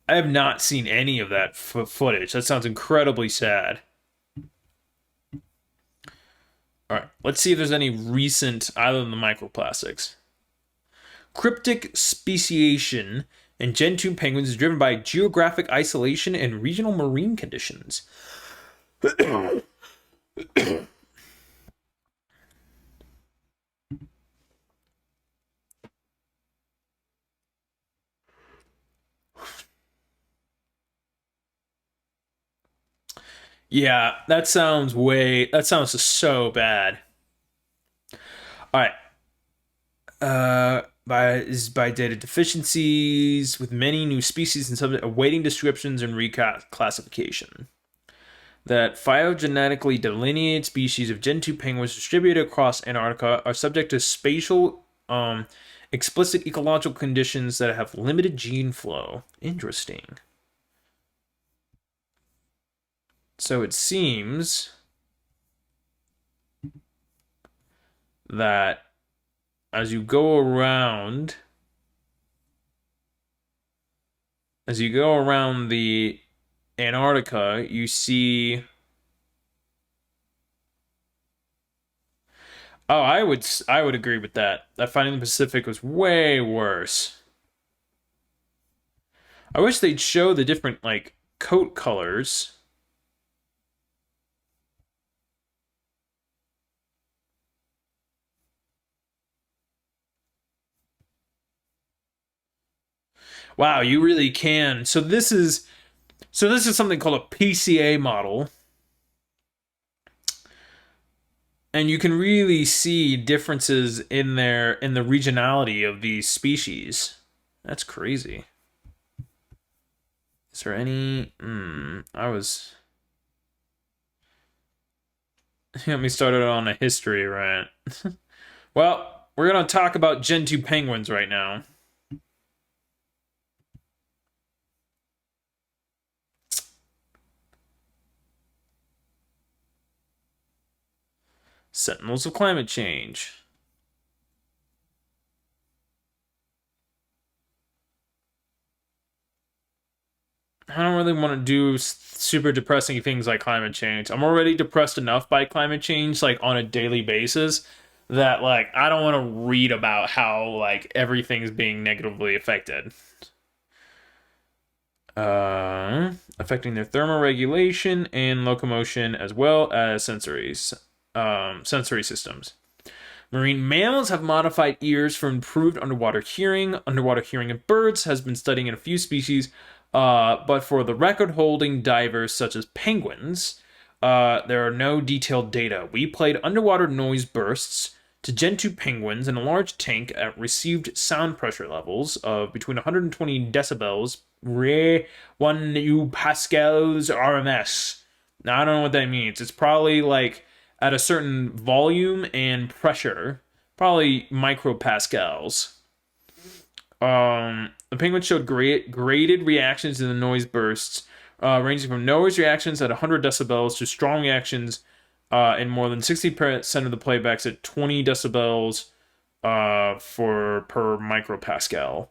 I have not seen any of that footage. That sounds incredibly sad. All right, let's see if there's any recent, other than the microplastics. Cryptic speciation in Gen 2 penguins is driven by geographic isolation and regional marine conditions. Yeah, that sounds so bad. All right. By data deficiencies with many new species and subject awaiting descriptions and reclassification. That phylogenetically delineated species of Gen 2 penguins distributed across Antarctica are subject to spatial explicit ecological conditions that have limited gene flow. Interesting. So it seems that as you go around the Antarctica, you see. Oh, I would agree with that. That finding the Pacific was way worse. I wish they'd show the different like coat colors. Wow, you really can. So this is something called a PCA model. And you can really see differences in the regionality of these species. That's crazy. Is there any got me started on a history rant. Well, we're gonna talk about Gen 2 penguins right now. Sentinels of climate change. I don't really want to do super depressing things like climate change. I'm already depressed enough by climate change, like on a daily basis, that like I don't want to read about how like everything's being negatively affected. Affecting their thermoregulation and locomotion as well as sensory systems. Marine mammals have modified ears for improved underwater hearing. Underwater hearing in birds has been studying in a few species, but for the record-holding divers such as penguins, there are no detailed data. We played underwater noise bursts to Gen 2 penguins in a large tank at received sound pressure levels of between 120 decibels, 1 pascals RMS. Now, I don't know what that means. It's probably like at a certain volume and pressure, probably micropascals. The penguin showed graded reactions to the noise bursts, ranging from noise reactions at 100 decibels to strong reactions in more than 60% of the playbacks at 20 decibels per micropascal.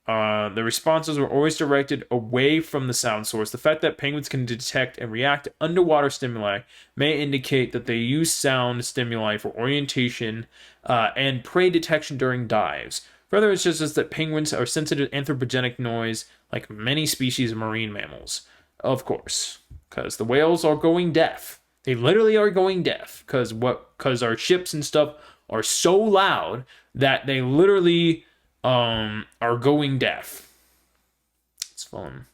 The responses were always directed away from the sound source. The fact that penguins can detect and react to underwater stimuli may indicate that they use sound stimuli for orientation and prey detection during dives. Further, it shows us that penguins are sensitive to anthropogenic noise like many species of marine mammals. Of course, because the whales are going deaf. They literally are going deaf because our ships and stuff are so loud that they literally are going deaf. It's fun.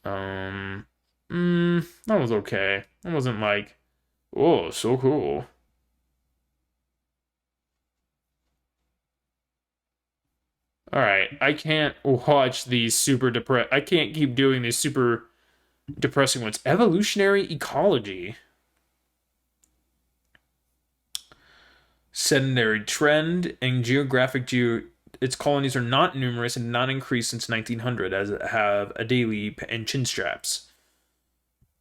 That was okay. It wasn't like, oh, so cool. All right, I can't watch these super depressed. I can't keep doing these super depressing ones. Evolutionary ecology. Sedentary trend and its colonies are not numerous and not increased since 1900 as it have adélie and chin straps.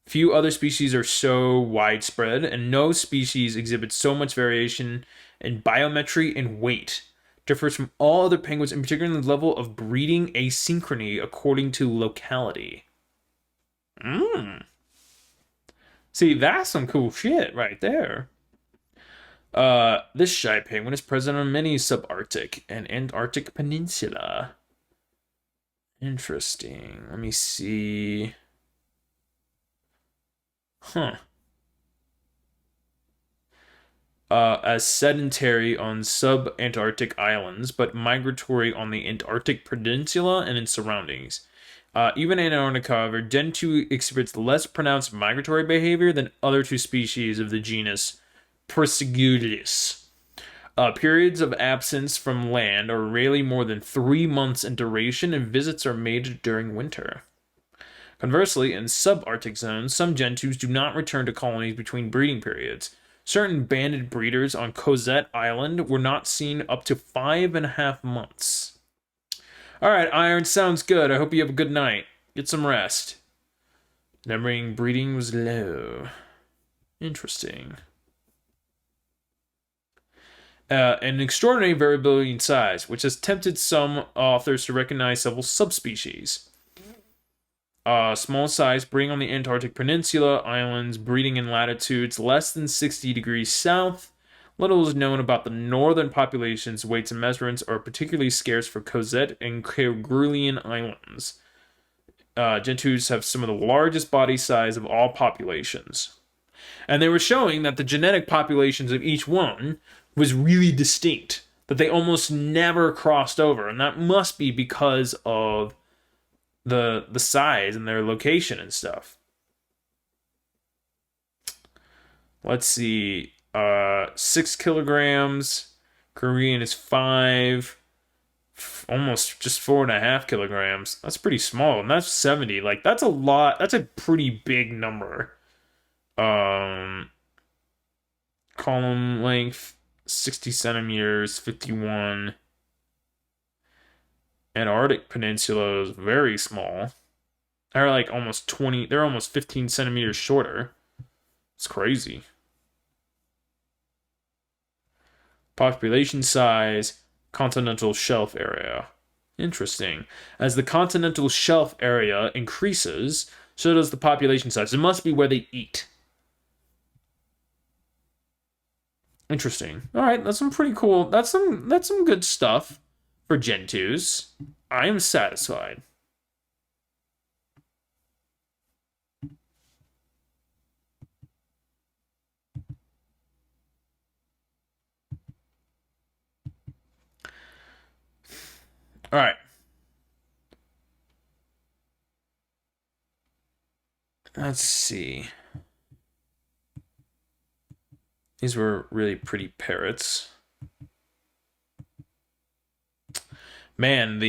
Few other species are so widespread, and no species exhibits so much variation in biometry and weight. Differs from all other penguins, in particular in the level of breeding asynchrony according to locality. See, that's some cool shit right there. This shy penguin is present on many subarctic and Antarctic peninsula. Interesting. Let me see. Huh. As sedentary on sub-Antarctic islands, but migratory on the Antarctic Peninsula and its surroundings. Even in Antarctica, however, Gentoo exhibits less pronounced migratory behavior than other two species of the genus Persiguidus. Periods of absence from land are rarely more than 3 months in duration, and visits are made during winter. Conversely, in subarctic zones, some gentoos do not return to colonies between breeding periods. Certain banded breeders on Cozette Island were not seen up to 5.5 months. All right, Iron, sounds good. I hope you have a good night. Get some rest. Numbering breeding was low. Interesting. An extraordinary variability in size, which has tempted some authors to recognize several subspecies. Small size, breeding on the Antarctic Peninsula islands, breeding in latitudes less than 60 degrees south. Little is known about the northern populations. Weights and measurements are particularly scarce for Cozette and Kerguelen Islands. Gentoos have some of the largest body size of all populations. And they were showing that the genetic populations of each one was really distinct, that they almost never crossed over, and that must be because of the size and their location and stuff. Let's see. 6 kilograms. Korean is 5. Almost just 4.5 kilograms. That's pretty small, and that's 70. Like, that's a lot. That's a pretty big number. Column length 60 centimeters, 51. Antarctic Peninsula is very small. They're like almost 20, they're almost 15 centimeters shorter. It's crazy. Population size, continental shelf area. Interesting. As the continental shelf area increases, so does the population size. It must be where they eat. Interesting. All right, that's some pretty cool. That's some good stuff for Gentoos. I am satisfied. All right. Let's see. These were really pretty parrots. Man,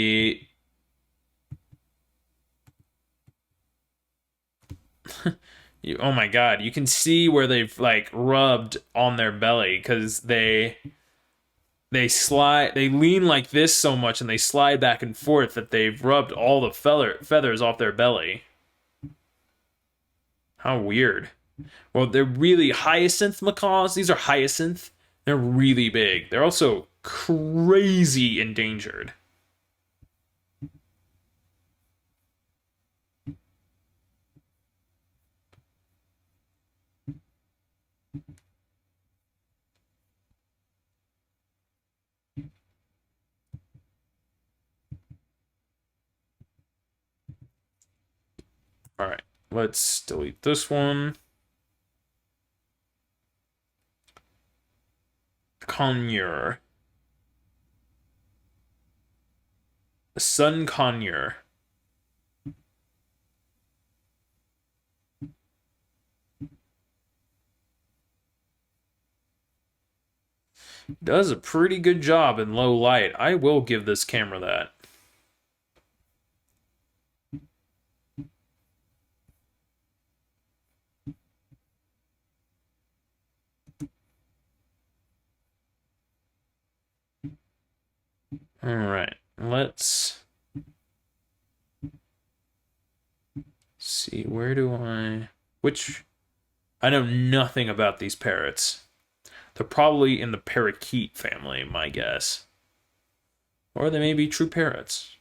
oh my god, you can see where they've like rubbed on their belly because they lean like this so much and they slide back and forth that they've rubbed all the feathers off their belly. How weird. Well, they're really hyacinth macaws. These are hyacinth. They're really big. They're also crazy endangered. All right, let's delete this one. conure. A sun conure. Does a pretty good job in low light. I will give this camera that. All right, let's see. Where do which, I know nothing about these parrots. They're probably in the parakeet family, my guess. Or they may be true parrots.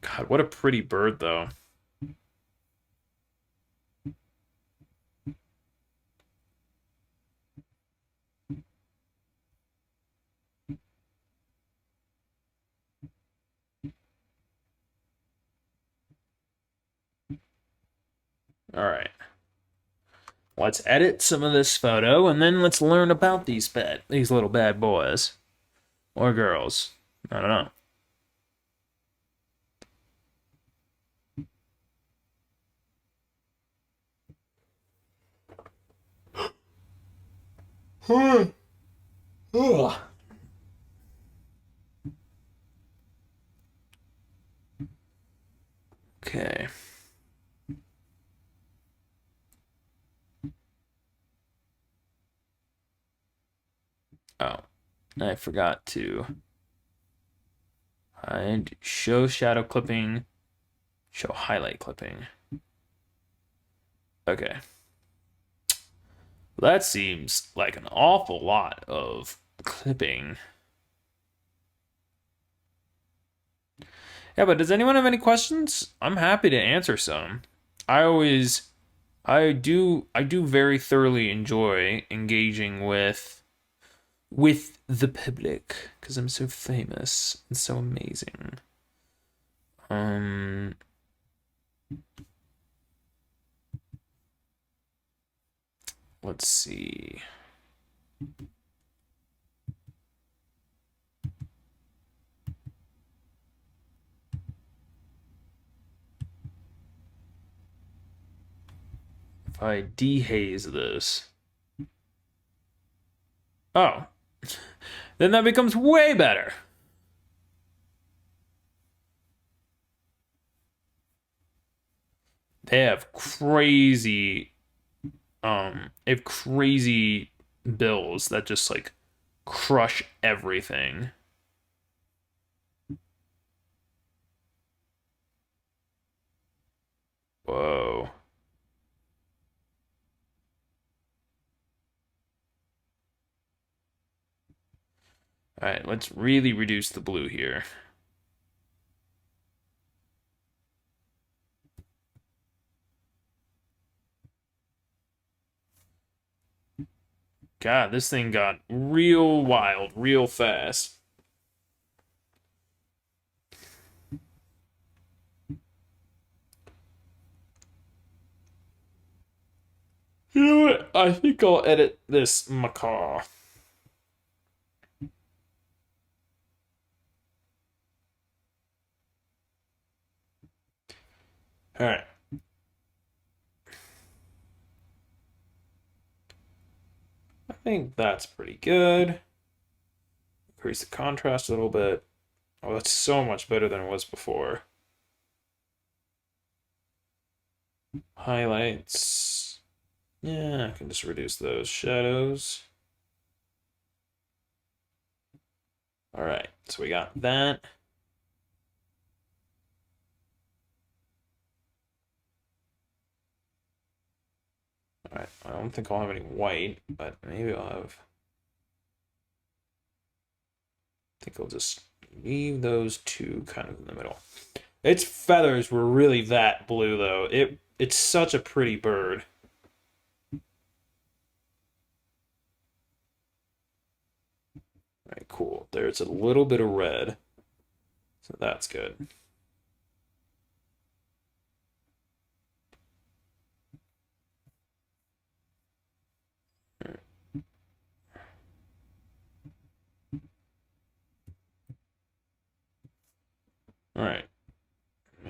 God, what a pretty bird, though. All right. Let's edit some of this photo, and then let's learn about these little bad boys. Or girls. I don't know. Okay. Oh, I forgot to hide, show shadow clipping, show highlight clipping. Okay. That seems like an awful lot of clipping. Yeah, but does anyone have any questions? I'm happy to answer some. I do very thoroughly enjoy engaging with the public because I'm so famous and so amazing. Let's see. If I dehaze this. Oh. Then that becomes way better. They have crazy bills that just like crush everything. Whoa. All right, let's really reduce the blue here. God, this thing got real wild, real fast. You know what? I think I'll edit this macaw. All right. I think that's pretty good. Increase the contrast a little bit. Oh, that's so much better than it was before. Highlights. Yeah, I can just reduce those shadows. All right, so we got that. All right, I don't think I'll have any white, but maybe I'll have. I think I'll just leave those two kind of in the middle. Its feathers were really that blue, though. It's such a pretty bird. All right, cool. There's a little bit of red, so that's good.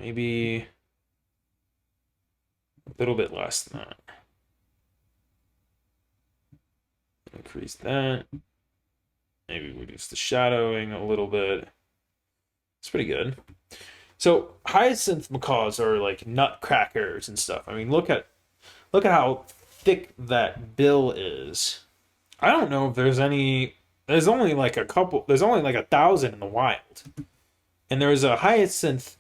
Maybe a little bit less than that. Increase that. Maybe reduce the shadowing a little bit. It's pretty good. So hyacinth macaws are like nutcrackers and stuff. I mean, look at how thick that bill is. I don't know if there's any. There's only like a couple. There's only like 1,000 in the wild, and there's a hyacinth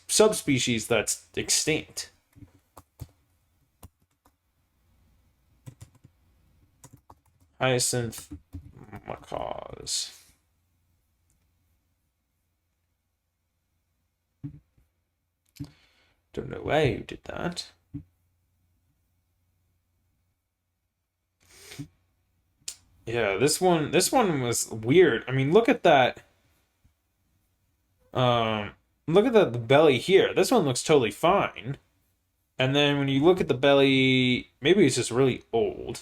subspecies that's extinct. Hyacinth macaws. Don't know why you did that. Yeah, this one was weird. I mean, look at that. Um, look at the belly here. This one looks totally fine. And then when you look at the belly, maybe it's just really old.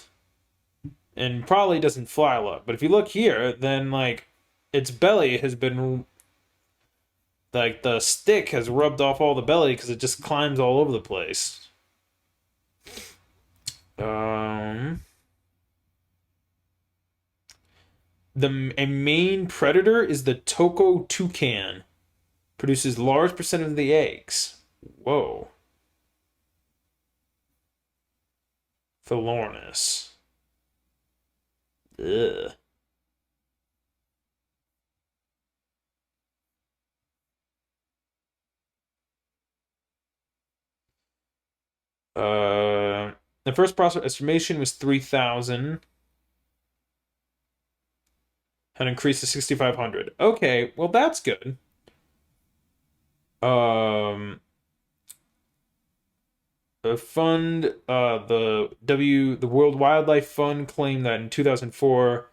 And probably doesn't fly a lot. But if you look here, then like its belly has been like the stick has rubbed off all the belly because it just climbs all over the place. A main predator is the Toko toucan. Produces large percent of the eggs. Whoa. Philornis. Ugh. The first process estimation was 3,000. Had increased to 6,500. Okay, well that's good. The fund, the World Wildlife Fund claimed that in 2004,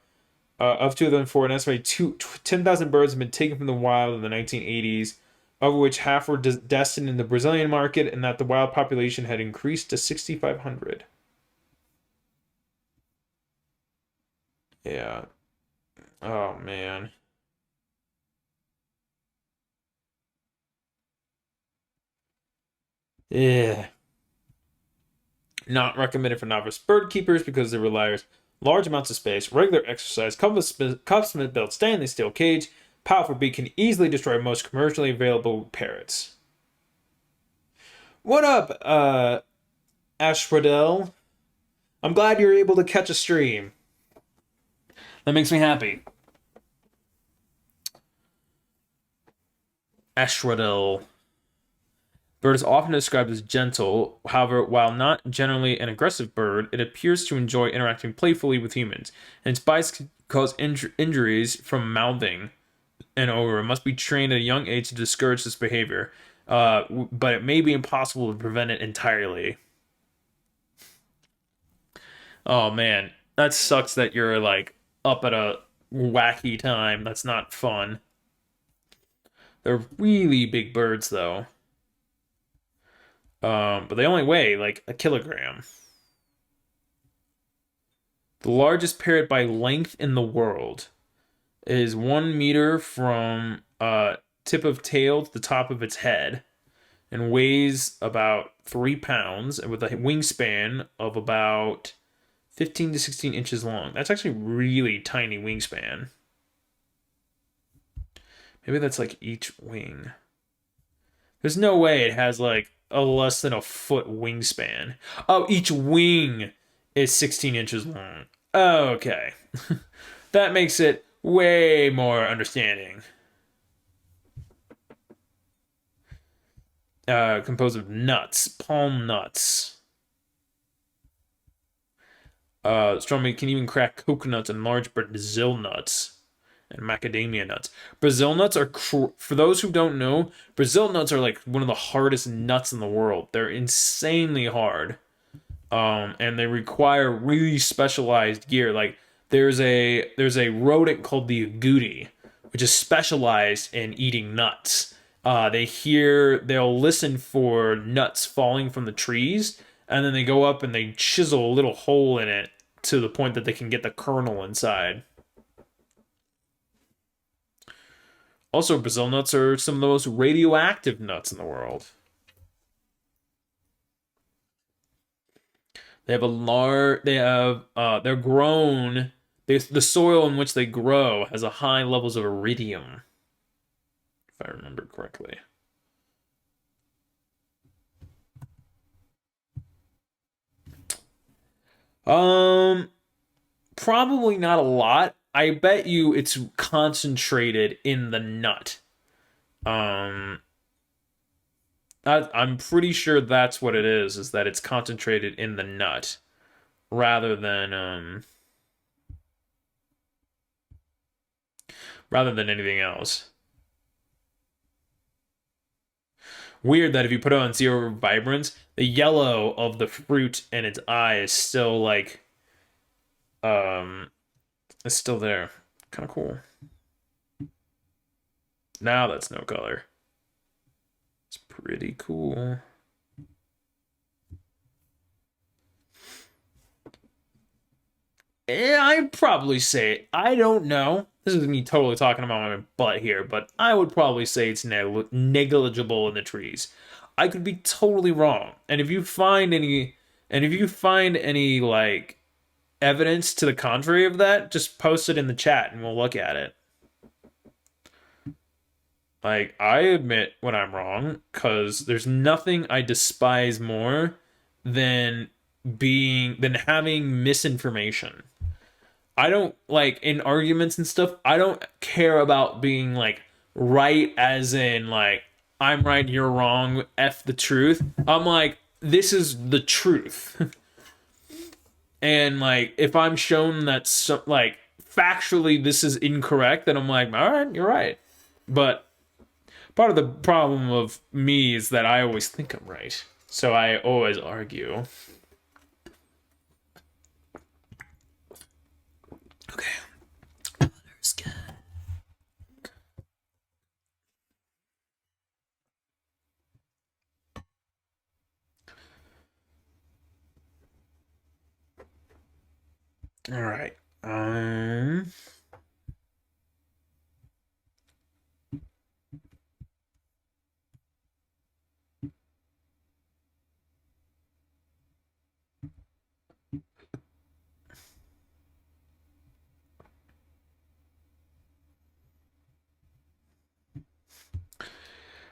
an estimated 10,000 birds have been taken from the wild in the 1980s, of which half were destined in the Brazilian market, and that the wild population had increased to 6,500. Yeah. Oh, man. Yeah. Not recommended for novice bird keepers because they requires large amounts of space, regular exercise, custom built stainless steel cage, powerful beak can easily destroy most commercially available parrots. What up, Ashwadell? I'm glad you're able to catch a stream. That makes me happy. Ashwadell. Bird is often described as gentle. However, while not generally an aggressive bird, it appears to enjoy interacting playfully with humans, and its bites can cause injuries from mouthing and over. It must be trained at a young age to discourage this behavior, but it may be impossible to prevent it entirely. Oh man, that sucks that you're like up at a wacky time. That's not fun. They're really big birds though. But they only weigh like a kilogram. The largest parrot by length in the world is 1 meter from tip of tail to the top of its head and weighs about 3 pounds and with a wingspan of about 15 to 16 inches long. That's actually really tiny wingspan. Maybe that's like each wing. There's no way it has like a less than a foot wingspan. Oh, each wing is 16 inches long. Okay. That makes it way more understanding. Composed of nuts, palm nuts. Strawberry can even crack coconuts and large Brazil nuts and macadamia nuts. Brazil nuts are, for those who don't know, Brazil nuts are like one of the hardest nuts in the world. They're insanely hard. And they require really specialized gear. Like there's a rodent called the agouti, which is specialized in eating nuts. They'll listen for nuts falling from the trees, and then they go up and they chisel a little hole in it to the point that they can get the kernel inside. Also, Brazil nuts are some of the most radioactive nuts in the world. They have a large. They have. They're grown. The soil in which they grow has a high levels of iridium, if I remember correctly. Um, Probably not a lot. I bet you it's concentrated in the nut. Um, I'm pretty sure that's what it is that it's concentrated in the nut rather than anything else. Weird that if you put it on zero vibrance, the yellow of the fruit in its eye is still like um it's still there. Kind of cool. Now that's no color. It's pretty cool. Yeah, I'd probably say I don't know. This is me totally talking about my butt here, but I would probably say it's negligible in the trees. I could be totally wrong. And if you find any like evidence to the contrary of that, just post it in the chat and we'll look at it. Like, I admit when I'm wrong, because there's nothing I despise more than having misinformation. I don't like in arguments and stuff, I don't care about being like right as in like I'm right, you're wrong, F the truth. I'm like, this is the truth. And like if I'm shown that like factually this is incorrect, then I'm like, all right, you're right. But part of the problem of me is that I always think I'm right. So I always argue. Okay. Water's good. All right.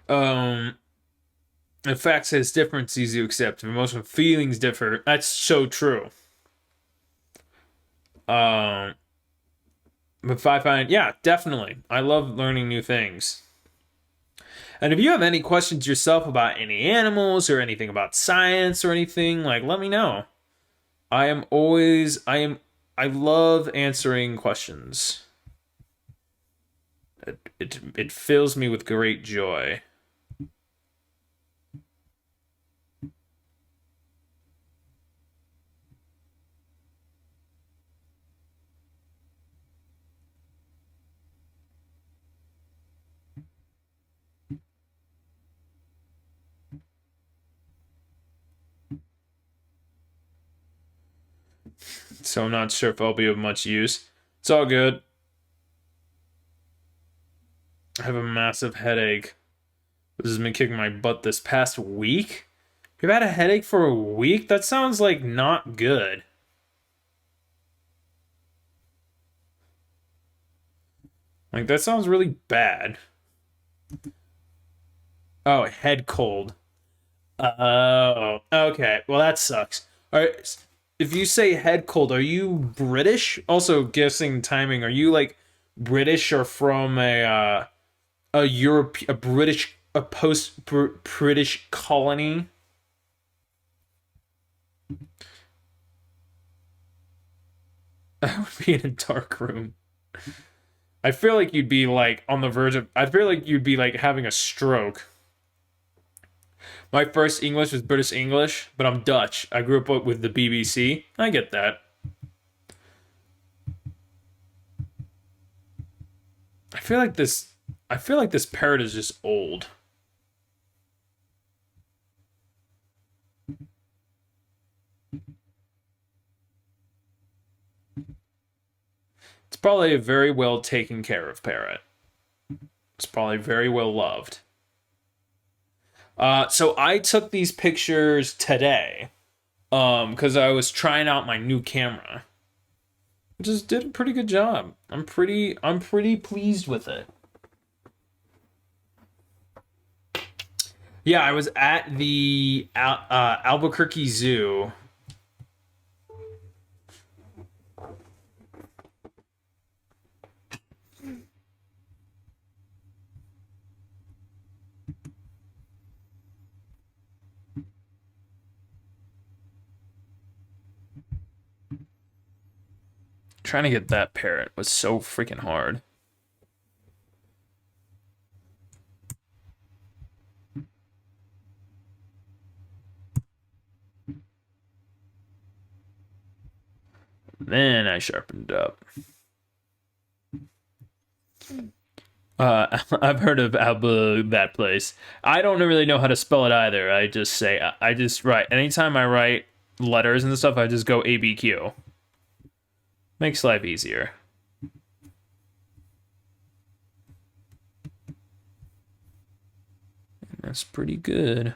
Um, the fact says difference is easy to accept. If emotional feelings differ, that's so true. Um, but if I find, yeah, definitely, I love learning new things. And if you have any questions yourself about any animals or anything about science or anything, like let me know. I love answering questions. It fills me with great joy. So I'm not sure if I'll be of much use. It's all good. I have a massive headache. This has been kicking my butt this past week. You've had a headache for a week? That sounds like not good. Like, that sounds really bad. Oh, head cold. Oh, okay. Well, that sucks. All right. If you say head cold, are you British? Also, guessing timing, are you like British or from a Europe, a British, a post British colony? I would be in a dark room. I feel like you'd be like on the verge of. I feel like you'd be like having a stroke. My first English was British English, but I'm Dutch. I grew up with the BBC. I get that. I feel like this. I feel like this parrot is just old. It's probably a very well taken care of parrot. It's probably very well loved. So I took these pictures today, because I was trying out my new camera. It just did a pretty good job. I'm pretty pleased with it. Yeah, I was at the Albuquerque Zoo. Trying to get that parrot was so freaking hard. Then I sharpened up. I've heard of that place. I don't really know how to spell it either. I just write. Anytime I write letters and stuff, I just go ABQ. Makes life easier. That's pretty good.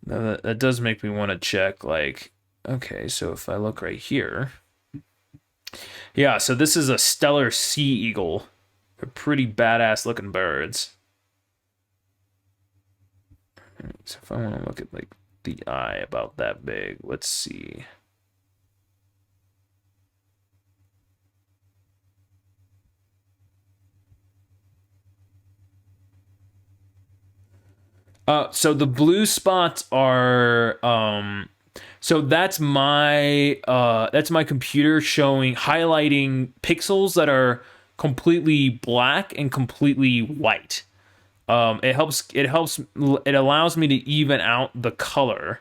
Now that does make me want to check, like, okay, so if I look right here. Yeah, so this is a stellar sea eagle. They're pretty badass looking birds. So if I want to look at, like, the eye about that big, let's see. So the blue spots are so that's my computer showing highlighting pixels that are completely black and completely white. It allows me to even out the color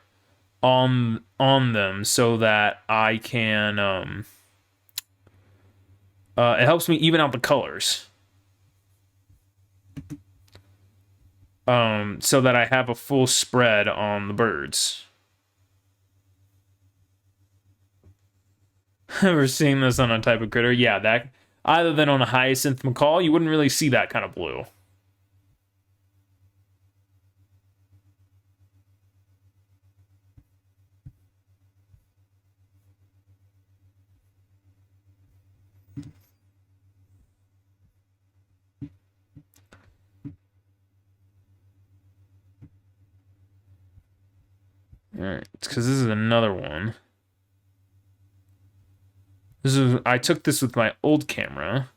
on them so that I can it helps me even out the colors. So that I have a full spread on the birds. Ever seen this on a type of critter? Yeah, that either than on a hyacinth macaw, you wouldn't really see that kind of blue. Alright, it's because this is another one. I took this with my old camera.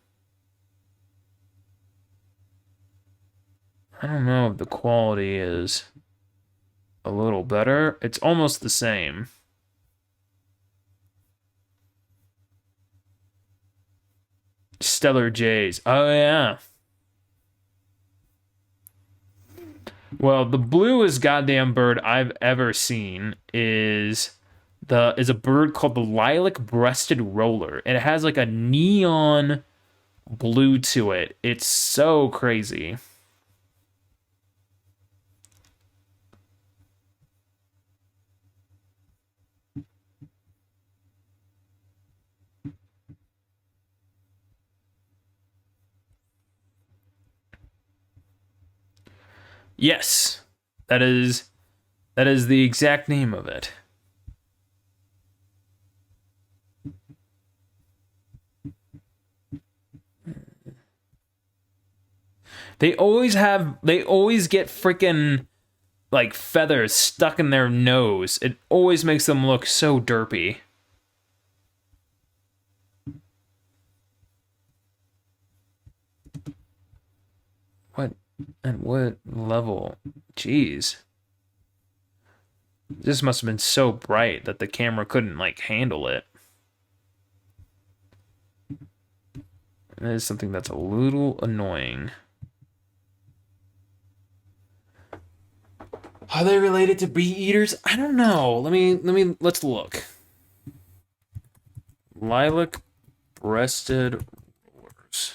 I don't know if the quality is a little better. It's almost the same. Stellar Jays. Oh yeah. Well, the bluest goddamn bird I've ever seen is a bird called the lilac-breasted roller. And it has like a neon blue to it. It's so crazy. Yes. That is the exact name of it. They always get freaking like feathers stuck in their nose. It always makes them look so derpy. What at what level? Jeez. This must have been so bright that the camera couldn't like handle it. That is something that's a little annoying. Are they related to bee eaters? I don't know. Let's look. Lilac-breasted rollers.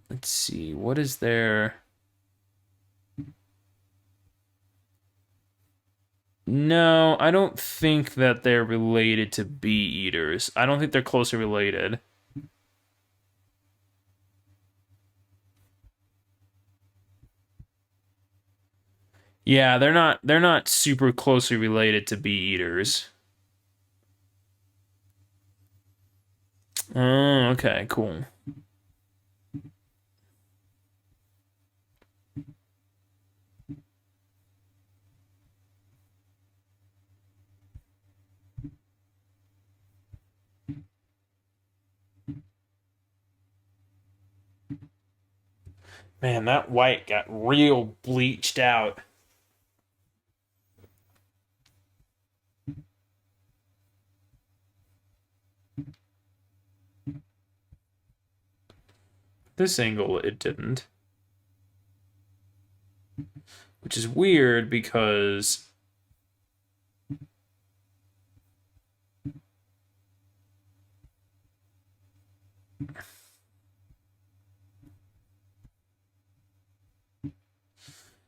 Let's see. What is there? No, I don't think that they're related to bee eaters. I don't think they're closely related. Yeah, they're not super closely related to bee eaters. Oh, okay, cool. Man, that white got real bleached out. This angle, it didn't. Which is weird because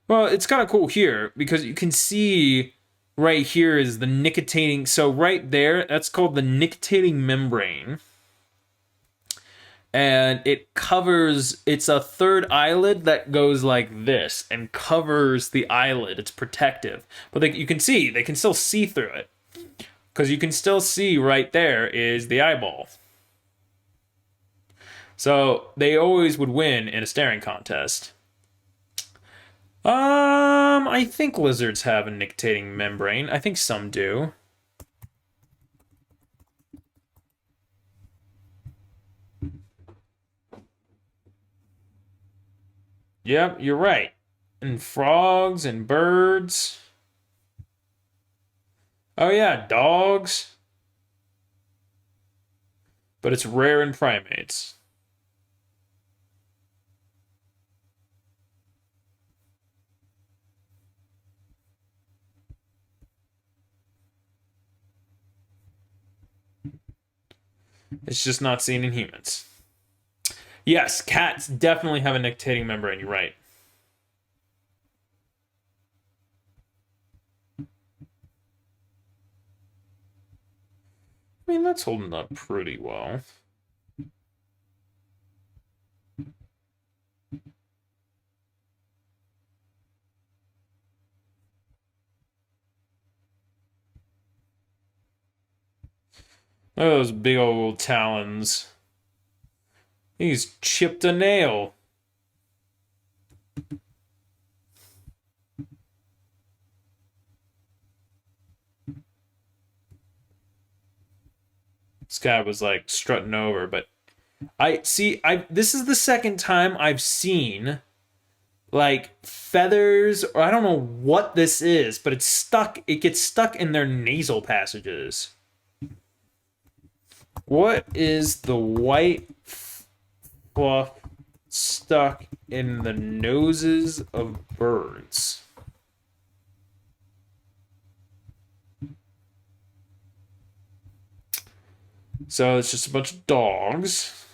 well, it's kind of cool here because you can see right here is the nictitating. So right there, that's called the nictitating membrane. And it covers, it's a third eyelid that goes like this and covers the eyelid. It's protective. But you can see, they can still see through it. Because you can still see right there is the eyeball. So they always would win in a staring contest. I think lizards have a nictitating membrane. I think some do. Yep, you're right. And frogs and birds. Oh yeah, dogs. But it's rare in primates. It's just not seen in humans. Yes, cats definitely have a nictitating membrane. You're right. I mean, that's holding up pretty well. Look at those big old talons. He's chipped a nail. This guy was like strutting over, but this is the second time I've seen like feathers, or I don't know what this is, but it gets stuck in their nasal passages. What is the white fluff stuck in the noses of birds? So it's just a bunch of dogs.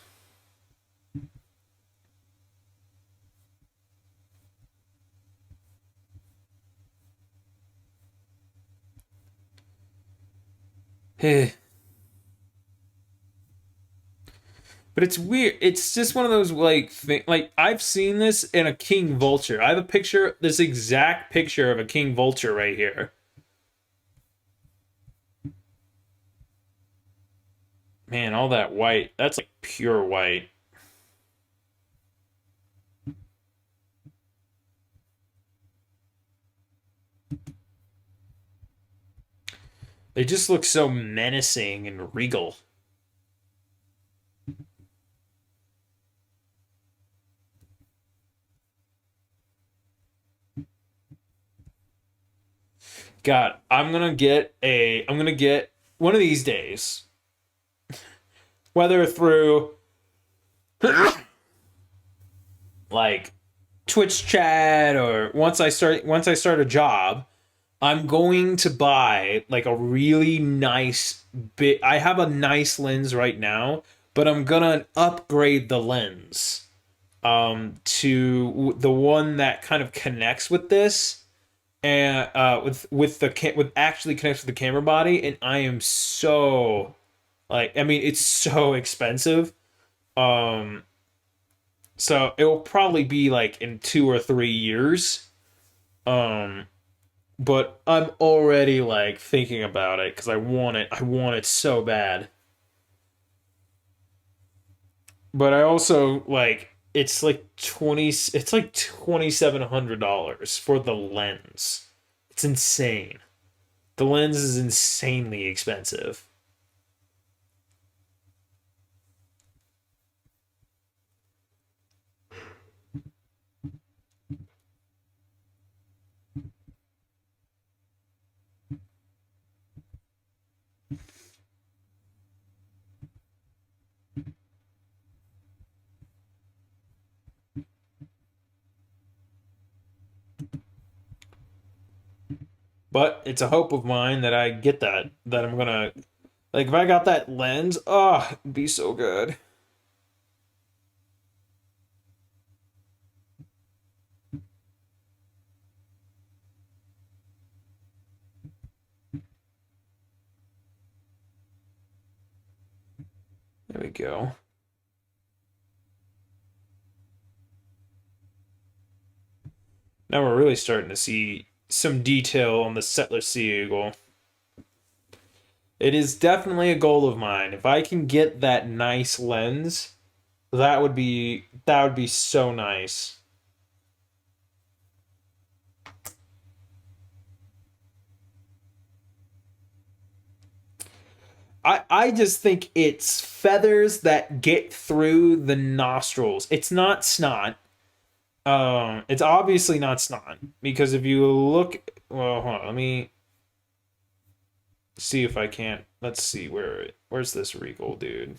Hey. But it's weird. It's just one of those like like I've seen this in a king vulture. I have a picture, this exact picture of a king vulture right here. Man, all that white. That's like pure white. They just look so menacing and regal. God, I'm gonna get one of these days, whether through like Twitch chat or once I start a job, I'm going to buy like a really nice bit. I have a nice lens right now, but I'm gonna upgrade the lens to the one that kind of connects with this, and with actually connects to the camera body, and I am so like, I mean, it's so expensive. Um, so it will probably be like in 2 or 3 years. Um, but I'm already like thinking about it because I want it. I want it so bad. But I also like it's like 20. It's like $2,700 for the lens. It's insane. The lens is insanely expensive. But it's a hope of mine that I get that. That I'm gonna like if I got that lens, oh, it'd be so good. There we go. Now we're really starting to see some detail on the Settler Sea Eagle. It is definitely a goal of mine. If I can get that nice lens, that would be so nice. I just think it's feathers that get through the nostrils. It's not snot. It's obviously not snot because if you look, well, hold on, let me see if I can't. Let's see where's this regal dude?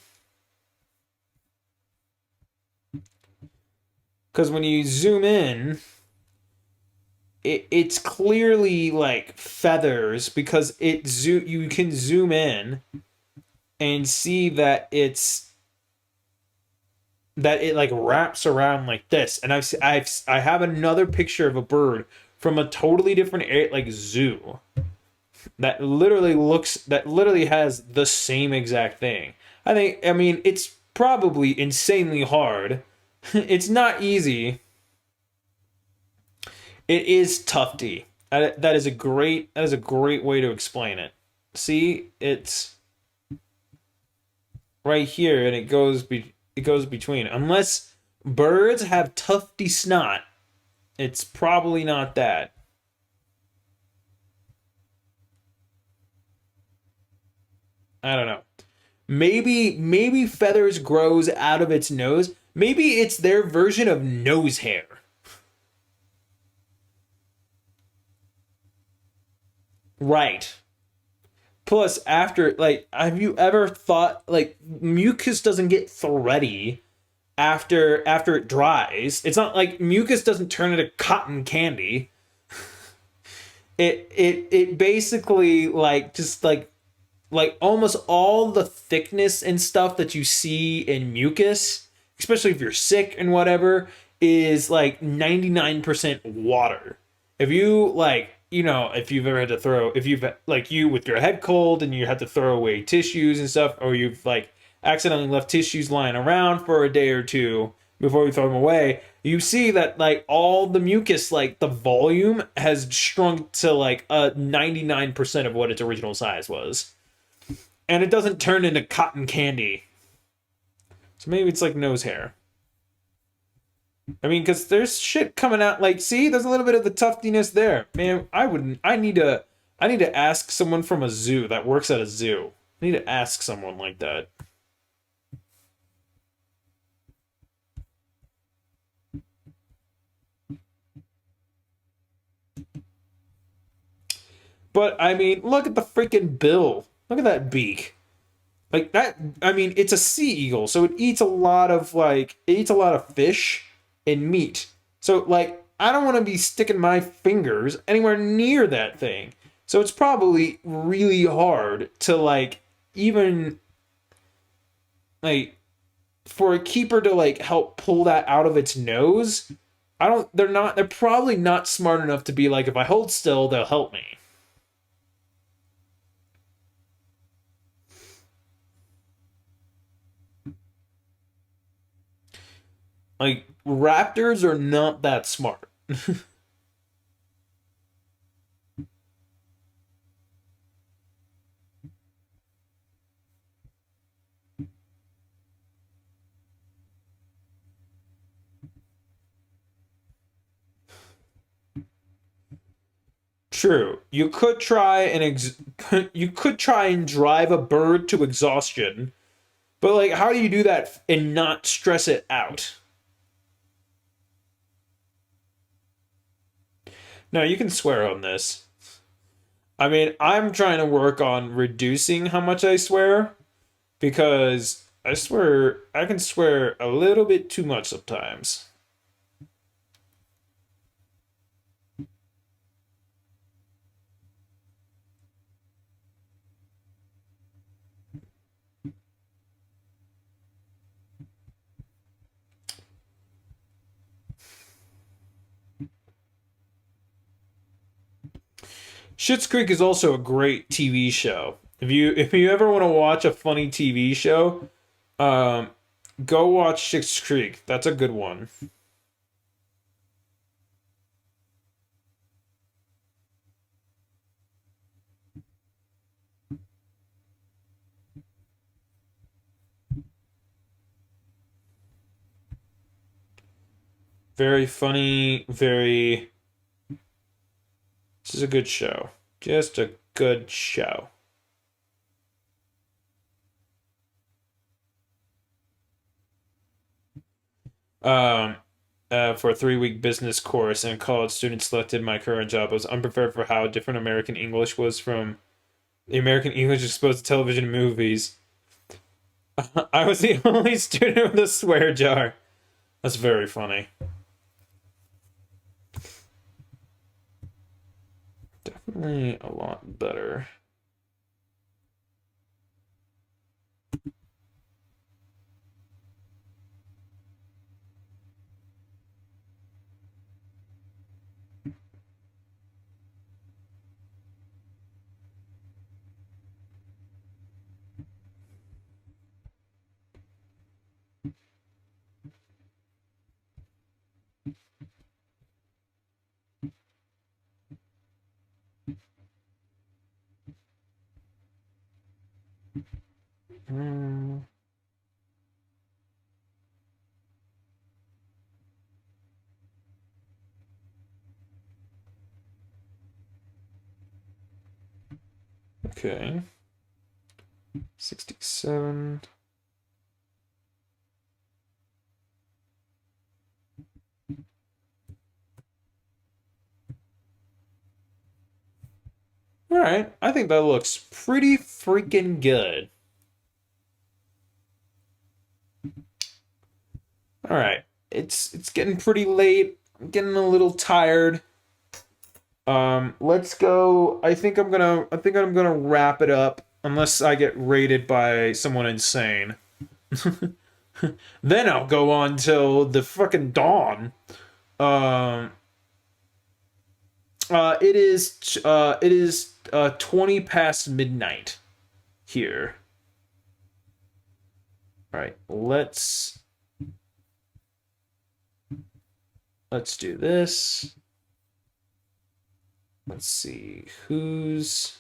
Because when you zoom in, it's clearly like feathers because you can zoom in and see that it like wraps around like this. And I have another picture of a bird from a totally different like zoo that literally has the same exact thing. I mean it's probably insanely hard. It's not easy. It is tufty. That is a great way to explain it. See, it's right here, and it goes between. Unless birds have tufty snot, it's probably not that. I don't know. Maybe feathers grows out of its nose. Maybe it's their version of nose hair. Right. Plus, after like, have you ever thought like mucus doesn't get thready after it dries? It's not like mucus doesn't turn into cotton candy. It basically like just like almost all the thickness and stuff that you see in mucus, especially if you're sick and whatever, is like 99% water. If you like, if you've ever had to throw, if you've like you with your head cold and you had to throw away tissues and stuff, or you've like accidentally left tissues lying around for a day or two before you throw them away, you see that like all the mucus, like the volume has shrunk to like 99% of what its original size was. And it doesn't turn into cotton candy. So maybe it's like nose hair. I mean, because there's shit coming out. Like, see, there's a little bit of the tuftiness there. Man, I wouldn't. I need to ask someone from a zoo that works at a zoo. I need to ask someone like that. But I mean, look at the freaking bill. Look at that beak. Like that. I mean, it's a sea eagle, so it eats a lot of it eats a lot of fish and meat. So like, I don't want to be sticking my fingers anywhere near that thing. So it's probably really hard to like even like for a keeper to like help pull that out of its nose. I don't. They're not. They're probably not smart enough to be like, if I hold still, they'll help me. Like raptors are not that smart. True. You could try and you could try and drive a bird to exhaustion, but like, how do you do that and not stress it out? No, you can swear on this. I mean, I'm trying to work on reducing how much I swear because I swear I can swear a little bit too much sometimes. Schitt's Creek is also a great TV show. If you ever want to watch a funny TV show, um, go watch Schitt's Creek. That's a good one. Very funny. Very. This is a good show. Just a good show. Um, for a 3 week business course, and a college student selected my current job. I was unprepared for how different American English was from the American English exposed to television and movies. I was the only student with a swear jar. That's very funny. Definitely a lot better. Hmm. Okay. 67. All right. I think that looks pretty freaking good. All right. It's getting pretty late. I'm getting a little tired. Let's go. I think I'm gonna wrap it up unless I get raided by someone insane. Then I'll go on till the fucking dawn. Um, it is 20 past midnight here. All right, let's do this. Let's see who is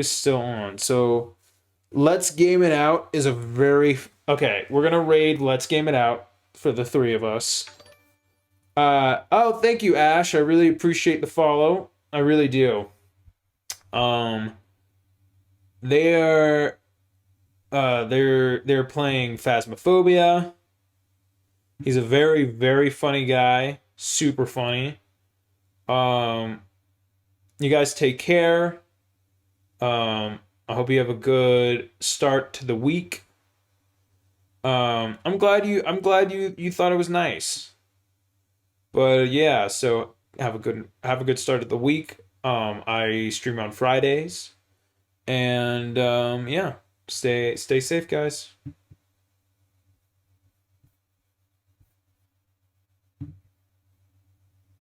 still on. So Let's Game It Out is a very okay. We're gonna raid Let's Game It Out for the three of us. Oh, thank you, Ash. I really appreciate the follow. I really do. Um, they're they're playing Phasmophobia. He's a very very funny guy. Super funny. Um, you guys take care. I hope you have a good start to the week. I'm glad you thought it was nice. But yeah, so have a good start of the week. I stream on Fridays. And yeah, stay safe, guys.